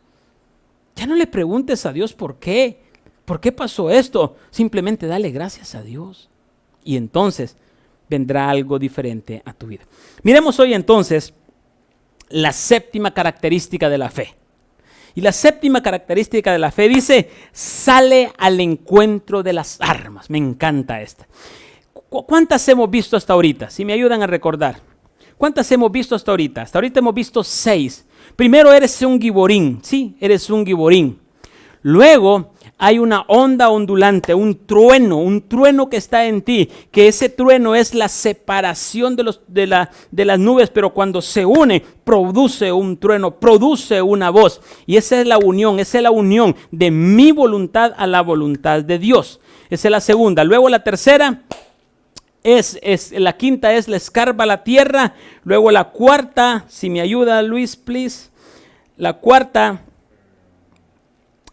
Ya no le preguntes a Dios por qué. ¿Por qué pasó esto? Simplemente dale gracias a Dios. Y entonces vendrá algo diferente a tu vida. Miremos hoy entonces la séptima característica de la fe. Y la séptima característica de la fe dice: sale al encuentro de las armas. Me encanta esta. ¿Cuántas hemos visto hasta ahorita? Si me ayudan a recordar. ¿Cuántas hemos visto hasta ahorita? Hasta ahorita hemos visto 6. Primero, eres un giborín. Sí, eres un giborín. Luego hay una onda ondulante, un trueno que está en ti, que ese trueno es la separación de las nubes, pero cuando se une, produce un trueno, produce una voz. Y esa es la unión de mi voluntad a la voluntad de Dios. Esa es la segunda. Luego la tercera, la quinta es la escarba la tierra. Luego la cuarta, si me ayuda Luis, please. La cuarta,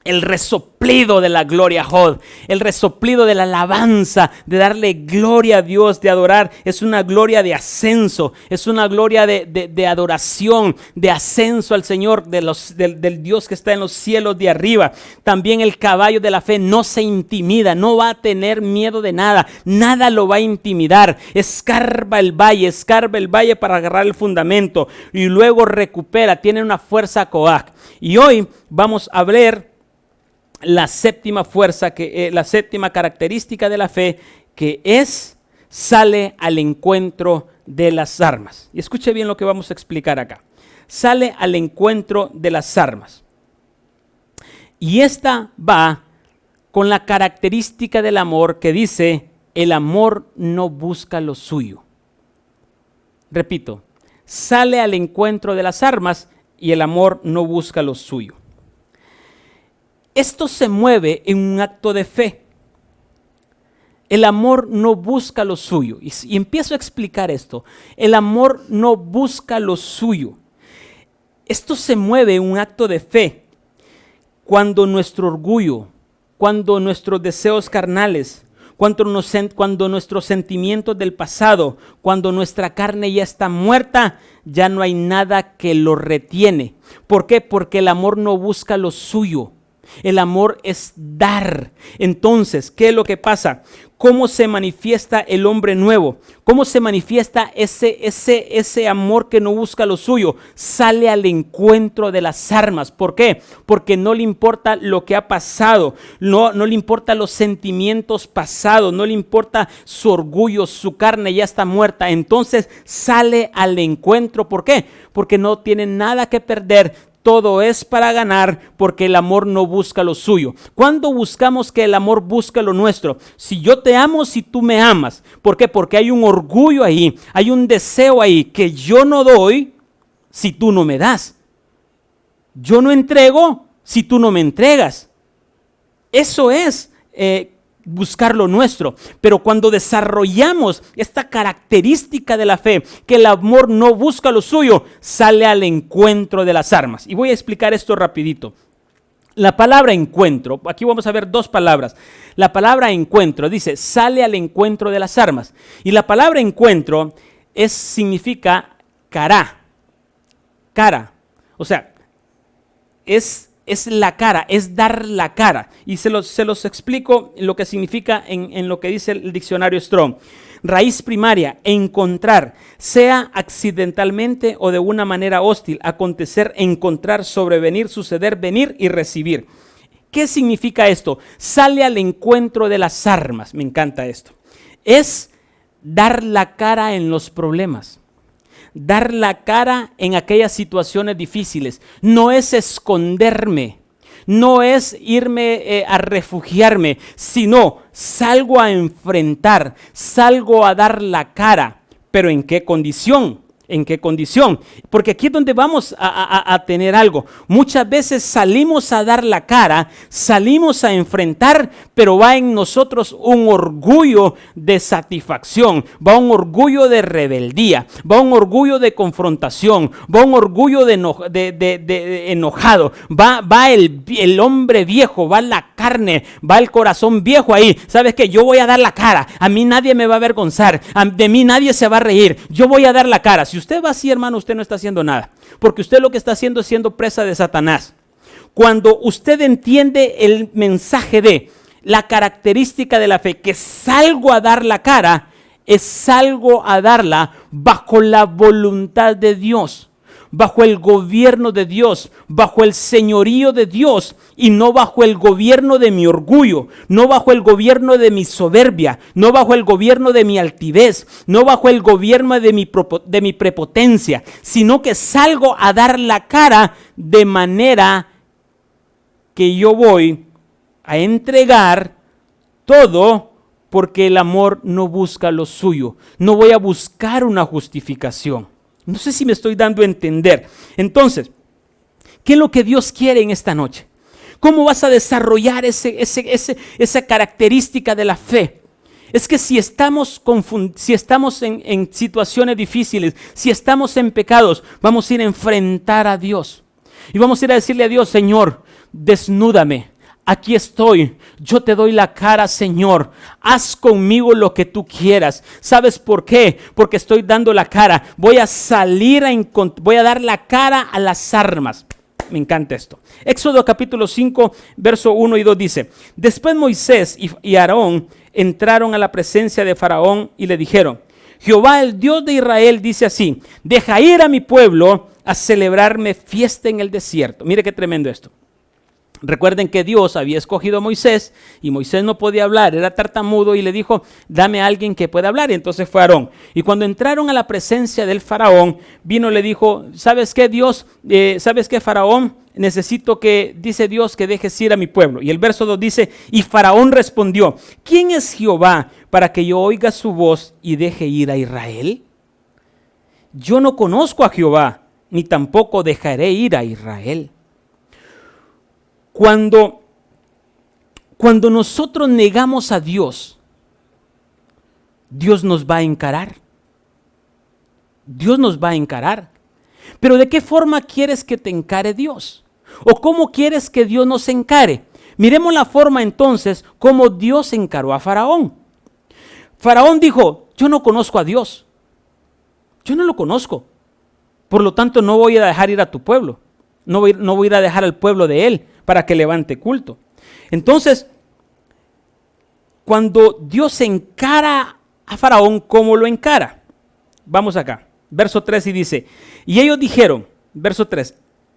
el resoplido de la gloria Jod, el resoplido de la alabanza, de darle gloria a Dios, de adorar. Es una gloria de ascenso, es una gloria de adoración, de ascenso al Señor, del Dios que está en los cielos de arriba. También el caballo de la fe no se intimida, no va a tener miedo de nada, nada lo va a intimidar. Escarba el valle para agarrar el fundamento y luego recupera, tiene una fuerza Coag. Y hoy vamos a ver la séptima fuerza, la séptima característica de la fe, que sale al encuentro de las armas. Y escuche bien lo que vamos a explicar acá. Sale al encuentro de las armas. Y esta va con la característica del amor que dice: el amor no busca lo suyo. Repito, sale al encuentro de las armas y el amor no busca lo suyo. Esto se mueve en un acto de fe. El amor no busca lo suyo. Y empiezo a explicar esto. El amor no busca lo suyo. Esto se mueve en un acto de fe cuando nuestro orgullo, cuando nuestros deseos carnales, cuando nuestros sentimientos del pasado, cuando nuestra carne ya está muerta, ya no hay nada que lo retiene. ¿Por qué? Porque el amor no busca lo suyo. El amor es dar. Entonces, ¿qué es lo que pasa? ¿Cómo se manifiesta el hombre nuevo? ¿Cómo se manifiesta ese amor que no busca lo suyo? Sale al encuentro de las armas. ¿Por qué? Porque no le importa lo que ha pasado, no le importa los sentimientos pasados, no le importa su orgullo, su carne ya está muerta. Entonces sale al encuentro. ¿Por qué? Porque no tiene nada que perder. Todo es para ganar, porque el amor no busca lo suyo. ¿Cuándo buscamos que el amor busque lo nuestro? Si yo te amo, si tú me amas. ¿Por qué? Porque hay un orgullo ahí, hay un deseo ahí que yo no doy si tú no me das. Yo no entrego si tú no me entregas. Eso es buscar lo nuestro. Pero cuando desarrollamos esta característica de la fe, que el amor no busca lo suyo, sale al encuentro de las armas. Y voy a explicar esto rapidito. La palabra encuentro, aquí vamos a ver dos palabras. La palabra encuentro dice, sale al encuentro de las armas. Y la palabra encuentro significa cara. O sea, es la cara, es dar la cara. Y se los explico lo que significa en lo que dice el diccionario Strong. Raíz primaria, encontrar, sea accidentalmente o de una manera hostil, acontecer, encontrar, sobrevenir, suceder, venir y recibir. ¿Qué significa esto? Sale al encuentro de las armas. Me encanta esto. Es dar la cara en los problemas. Dar la cara en aquellas situaciones difíciles. No es esconderme, no es irme a refugiarme, sino salgo a enfrentar, salgo a dar la cara. ¿Pero en qué condición? ¿En qué condición? Porque aquí es donde vamos a tener algo. Muchas veces salimos a dar la cara, salimos a enfrentar, pero va en nosotros un orgullo de satisfacción, va un orgullo de rebeldía, va un orgullo de confrontación, va un orgullo de enojado, va el hombre viejo, va la carne, va el corazón viejo ahí. ¿Sabes qué? Yo voy a dar la cara, a mí nadie me va a avergonzar, de mí nadie se va a reír, yo voy a dar la cara. Si usted va así, hermano, usted no está haciendo nada, porque usted lo que está haciendo es siendo presa de Satanás. Cuando usted entiende el mensaje de la característica de la fe, que salgo a dar la cara, es salgo a darla bajo la voluntad de Dios, bajo el gobierno de Dios, bajo el señorío de Dios, y no bajo el gobierno de mi orgullo, no bajo el gobierno de mi soberbia, no bajo el gobierno de mi altivez, no bajo el gobierno de mi prepotencia, sino que salgo a dar la cara de manera que yo voy a entregar todo, porque el amor no busca lo suyo. No voy a buscar una justificación. No sé si me estoy dando a entender. Entonces, ¿qué es lo que Dios quiere en esta noche? ¿Cómo vas a desarrollar esa característica de la fe? Es que si estamos en situaciones difíciles, si estamos en pecados, vamos a ir a enfrentar a Dios. Y vamos a ir a decirle a Dios, Señor, desnúdame. Aquí estoy, yo te doy la cara, Señor, haz conmigo lo que tú quieras. ¿Sabes por qué? Porque estoy dando la cara, voy a dar la cara a las armas. Me encanta esto. Éxodo capítulo 5, verso 1 y 2 dice, después Moisés y Aarón entraron a la presencia de Faraón y le dijeron, Jehová, el Dios de Israel, dice así, deja ir a mi pueblo a celebrarme fiesta en el desierto. Mire qué tremendo esto. Recuerden que Dios había escogido a Moisés y Moisés no podía hablar, era tartamudo, y le dijo, dame a alguien que pueda hablar, y entonces fue Aarón. Y cuando entraron a la presencia del faraón, vino y le dijo, ¿sabes qué, Dios? ¿Sabes qué, faraón? Necesito que, dice Dios, que dejes ir a mi pueblo. Y el verso 2 dice, y faraón respondió, ¿quién es Jehová para que yo oiga su voz y deje ir a Israel? Yo no conozco a Jehová, ni tampoco dejaré ir a Israel. Cuando nosotros negamos a Dios, Dios nos va a encarar. Dios nos va a encarar. Pero ¿de qué forma quieres que te encare Dios? ¿O cómo quieres que Dios nos encare? Miremos la forma entonces como Dios encaró a Faraón. Faraón dijo, yo no conozco a Dios. Yo no lo conozco. Por lo tanto, no voy a dejar ir a tu pueblo. No voy a ir a dejar al pueblo de él para que levante culto. Entonces, cuando Dios encara a Faraón, ¿cómo lo encara? Vamos acá, verso 3 y dice, y ellos dijeron, verso 3,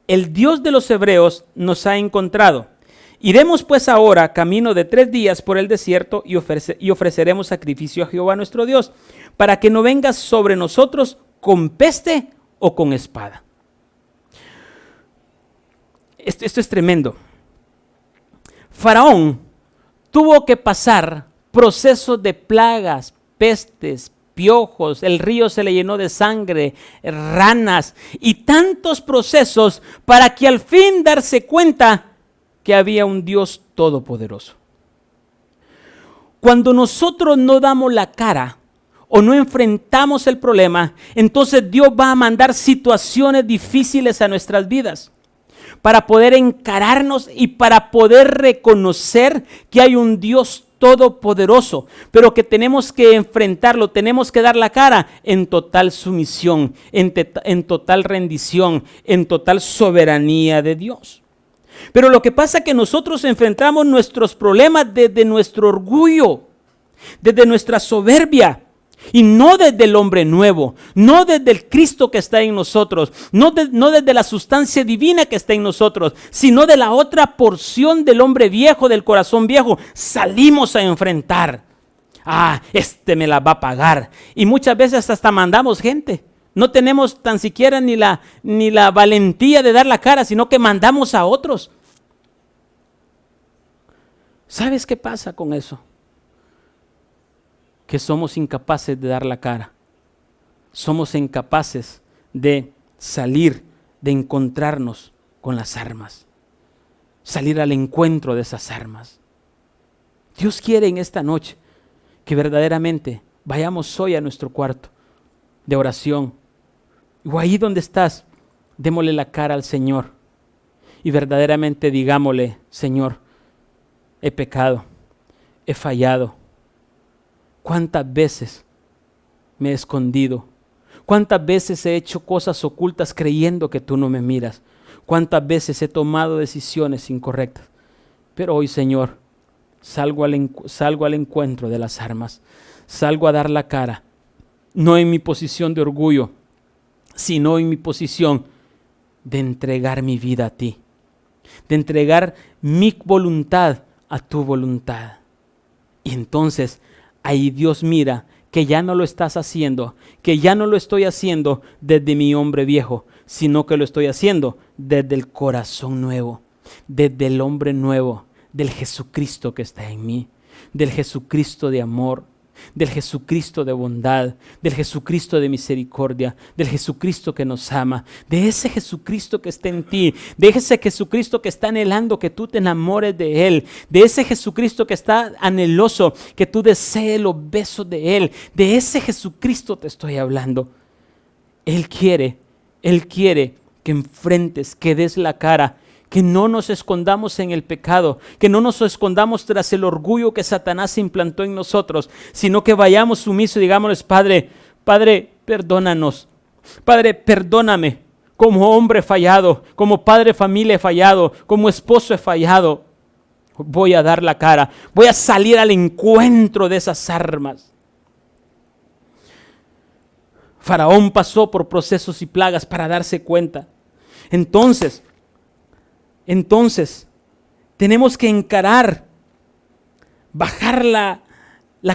el Dios de los hebreos nos ha encontrado. Iremos pues ahora camino de 3 días por el desierto y ofreceremos sacrificio a Jehová nuestro Dios, para que no vengas sobre nosotros con peste o con espada. Esto es tremendo. Faraón tuvo que pasar procesos de plagas, pestes, piojos, el río se le llenó de sangre, ranas y tantos procesos para que al fin darse cuenta que había un Dios todopoderoso. Cuando nosotros no damos la cara o no enfrentamos el problema, entonces Dios va a mandar situaciones difíciles a nuestras vidas para poder encararnos y para poder reconocer que hay un Dios todopoderoso, pero que tenemos que enfrentarlo, tenemos que dar la cara en total sumisión, en total rendición, en total soberanía de Dios. Pero lo que pasa es que nosotros enfrentamos nuestros problemas desde nuestro orgullo, desde nuestra soberbia, y no desde el hombre nuevo, no desde el Cristo que está en nosotros, no desde la sustancia divina que está en nosotros, sino de la otra porción del hombre viejo, del corazón viejo. Salimos a enfrentar. Este me la va a pagar. Y muchas veces hasta mandamos gente. No tenemos tan siquiera ni la valentía de dar la cara, sino que mandamos a otros. ¿Sabes qué pasa con eso? Que somos incapaces de dar la cara. Somos incapaces de salir, de encontrarnos con las armas. Salir al encuentro de esas armas. Dios quiere en esta noche que verdaderamente vayamos hoy a nuestro cuarto de oración. O ahí donde estás, démosle la cara al Señor. Y verdaderamente digámosle, Señor, he pecado, he fallado. ¿Cuántas veces me he escondido? ¿Cuántas veces he hecho cosas ocultas creyendo que tú no me miras? ¿Cuántas veces he tomado decisiones incorrectas? Pero hoy, Señor, salgo al encuentro de las armas. Salgo a dar la cara, no en mi posición de orgullo, sino en mi posición de entregar mi vida a ti. De entregar mi voluntad a tu voluntad. Y entonces ahí Dios mira que ya no lo estás haciendo, que ya no lo estoy haciendo desde mi hombre viejo, sino que lo estoy haciendo desde el corazón nuevo, desde el hombre nuevo, del Jesucristo que está en mí, del Jesucristo de amor, del Jesucristo de bondad, del Jesucristo de misericordia, del Jesucristo que nos ama, de ese Jesucristo que está en ti, de ese Jesucristo que está anhelando que tú te enamores de Él, de ese Jesucristo que está anheloso que tú desees los besos de Él, de ese Jesucristo te estoy hablando. Él quiere que enfrentes, que des la cara, que no nos escondamos en el pecado, que no nos escondamos tras el orgullo que Satanás implantó en nosotros, sino que vayamos sumisos y digámosles, Padre, perdónanos. Padre, perdóname. Como hombre fallado, como padre de familia he fallado, como esposo he fallado. Voy a dar la cara, voy a salir al encuentro de esas armas. Faraón pasó por procesos y plagas para darse cuenta. Entonces, tenemos que encarar, bajar la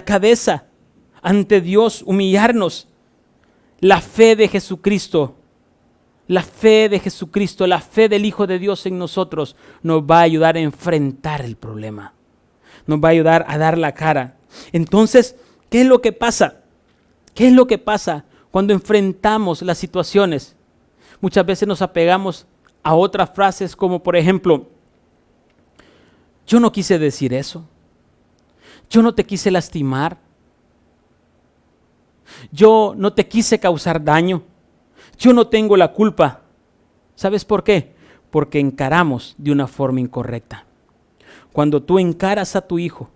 cabeza ante Dios, humillarnos. La fe de Jesucristo, la fe del Hijo de Dios en nosotros nos va a ayudar a enfrentar el problema. Nos va a ayudar a dar la cara. Entonces, ¿qué es lo que pasa? ¿Qué es lo que pasa cuando enfrentamos las situaciones? Muchas veces nos apegamos a otras frases como por ejemplo, yo no quise decir eso, yo no te quise lastimar, Yo no te quise causar daño. Yo no tengo la culpa. ¿Sabes por qué? Porque encaramos de una forma incorrecta. Cuando tú encaras a tu hijo,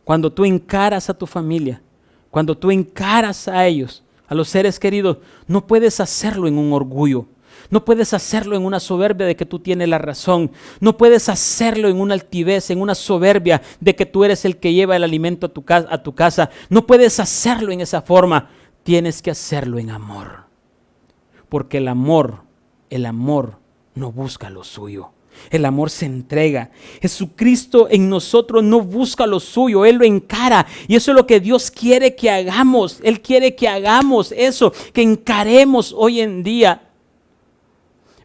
cuando tú encaras a tu familia, cuando tú encaras a ellos, a los seres queridos, no puedes hacerlo en un orgullo. No puedes hacerlo en una soberbia de que tú tienes la razón. No puedes hacerlo en una altivez, en una soberbia de que tú eres el que lleva el alimento a tu casa. No puedes hacerlo en esa forma. Tienes que hacerlo en amor. Porque el amor no busca lo suyo. El amor se entrega. Jesucristo en nosotros no busca lo suyo, Él lo encara. Y eso es lo que Dios quiere que hagamos. Él quiere que hagamos eso, que encaremos hoy en día.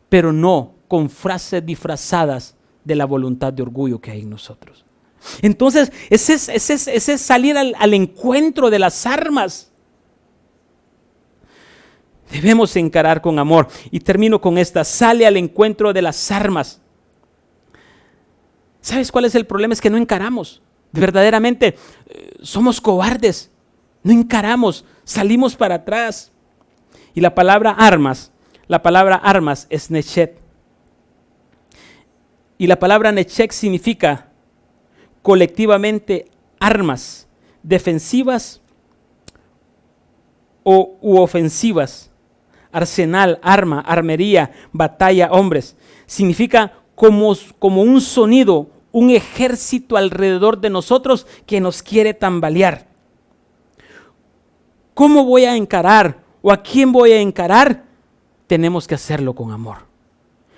Pero no con frases disfrazadas de la voluntad de orgullo que hay en nosotros. Entonces, ese es salir al encuentro de las armas. Debemos encarar con amor. Y termino con esta: sale al encuentro de las armas. ¿Sabes cuál es el problema? Es que no encaramos. Verdaderamente somos cobardes. No encaramos, salimos para atrás. Y la palabra armas es nechet. Y la palabra nechet significa colectivamente armas defensivas u ofensivas. Arsenal, arma, armería, batalla, hombres. Significa como un sonido, un ejército alrededor de nosotros que nos quiere tambalear. ¿Cómo voy a encarar o a quién voy a encarar? Tenemos que hacerlo con amor.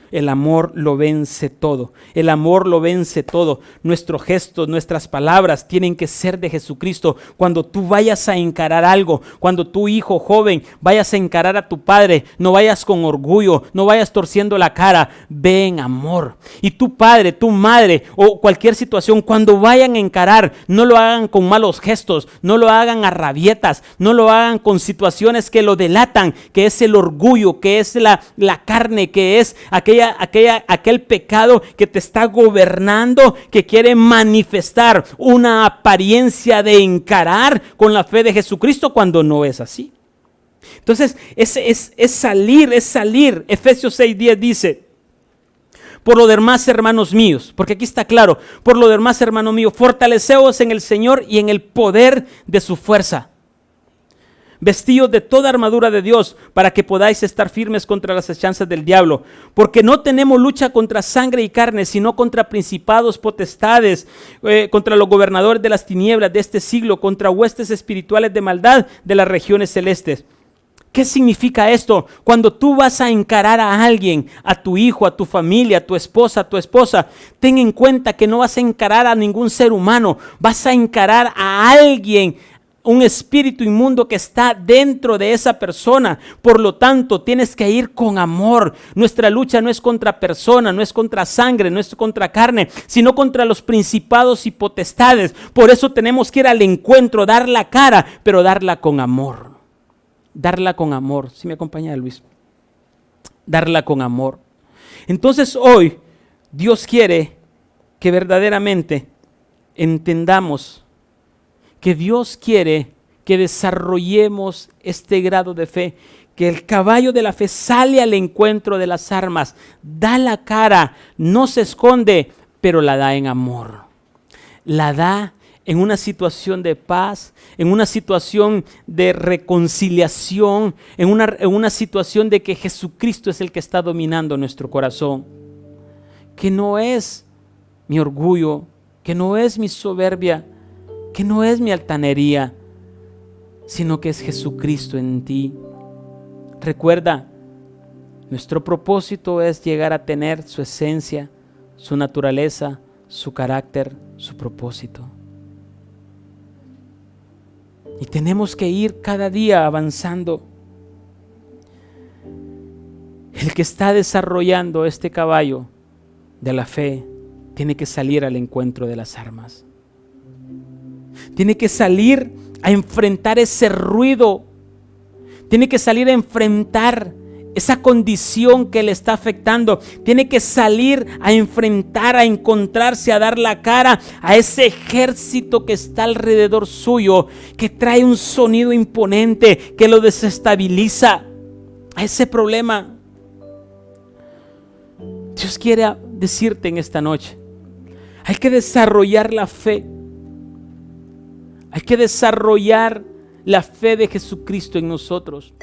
El amor lo vence todo. El amor lo vence todo. Nuestros gestos, nuestras palabras tienen que ser de Jesucristo. Cuando tú vayas a encarar algo, cuando tu hijo joven vayas a encarar a tu padre, no vayas con orgullo, no vayas torciendo la cara, ve en amor. Y tu padre, tu madre o cualquier situación, cuando vayan a encarar, no lo hagan con malos gestos, no lo hagan a rabietas, no lo hagan con situaciones que lo delatan, que es el orgullo, que es la carne, que es aquel pecado que te está gobernando, que quiere manifestar una apariencia de encarar con la fe de Jesucristo cuando no es así. Entonces, es salir. Efesios 6:10 dice: por lo demás, hermanos míos, porque aquí está claro, por lo demás, hermano mío, fortaleceos en el Señor y en el poder de su fuerza. Vestidos de toda armadura de Dios, para que podáis estar firmes contra las acechanzas del diablo. Porque no tenemos lucha contra sangre y carne, sino contra principados, potestades, contra los gobernadores de las tinieblas de este siglo, contra huestes espirituales de maldad de las regiones celestes. ¿Qué significa esto? Cuando tú vas a encarar a alguien, a tu hijo, a tu familia, a tu esposa, ten en cuenta que no vas a encarar a ningún ser humano, vas a encarar a alguien, un espíritu inmundo que está dentro de esa persona. Por lo tanto, tienes que ir con amor. Nuestra lucha no es contra personas, no es contra sangre, no es contra carne, sino contra los principados y potestades. Por eso tenemos que ir al encuentro, dar la cara, pero darla con amor. Darla con amor. ¿Sí me acompaña, Luis? Darla con amor. Entonces hoy Dios quiere que verdaderamente entendamos que Dios quiere que desarrollemos este grado de fe, que el caballo de la fe sale al encuentro de las armas, da la cara, no se esconde, pero la da en amor. La da en una situación de paz, en una situación de reconciliación, en una situación de que Jesucristo es el que está dominando nuestro corazón. Que no es mi orgullo, que no es mi soberbia, que no es mi altanería, sino que es Jesucristo en ti. Recuerda, nuestro propósito es llegar a tener su esencia, su naturaleza, su carácter, su propósito. Y tenemos que ir cada día avanzando. El que está desarrollando este caballo de la fe tiene que salir al encuentro de las armas. Tiene que salir a enfrentar ese ruido. Tiene que salir a enfrentar esa condición que le está afectando. Tiene que salir a enfrentar, a encontrarse, a dar la cara a ese ejército que está alrededor suyo, que trae un sonido imponente, que lo desestabiliza, a ese problema. Dios quiere decirte en esta noche, hay que desarrollar la fe. Hay que desarrollar la fe de Jesucristo en nosotros.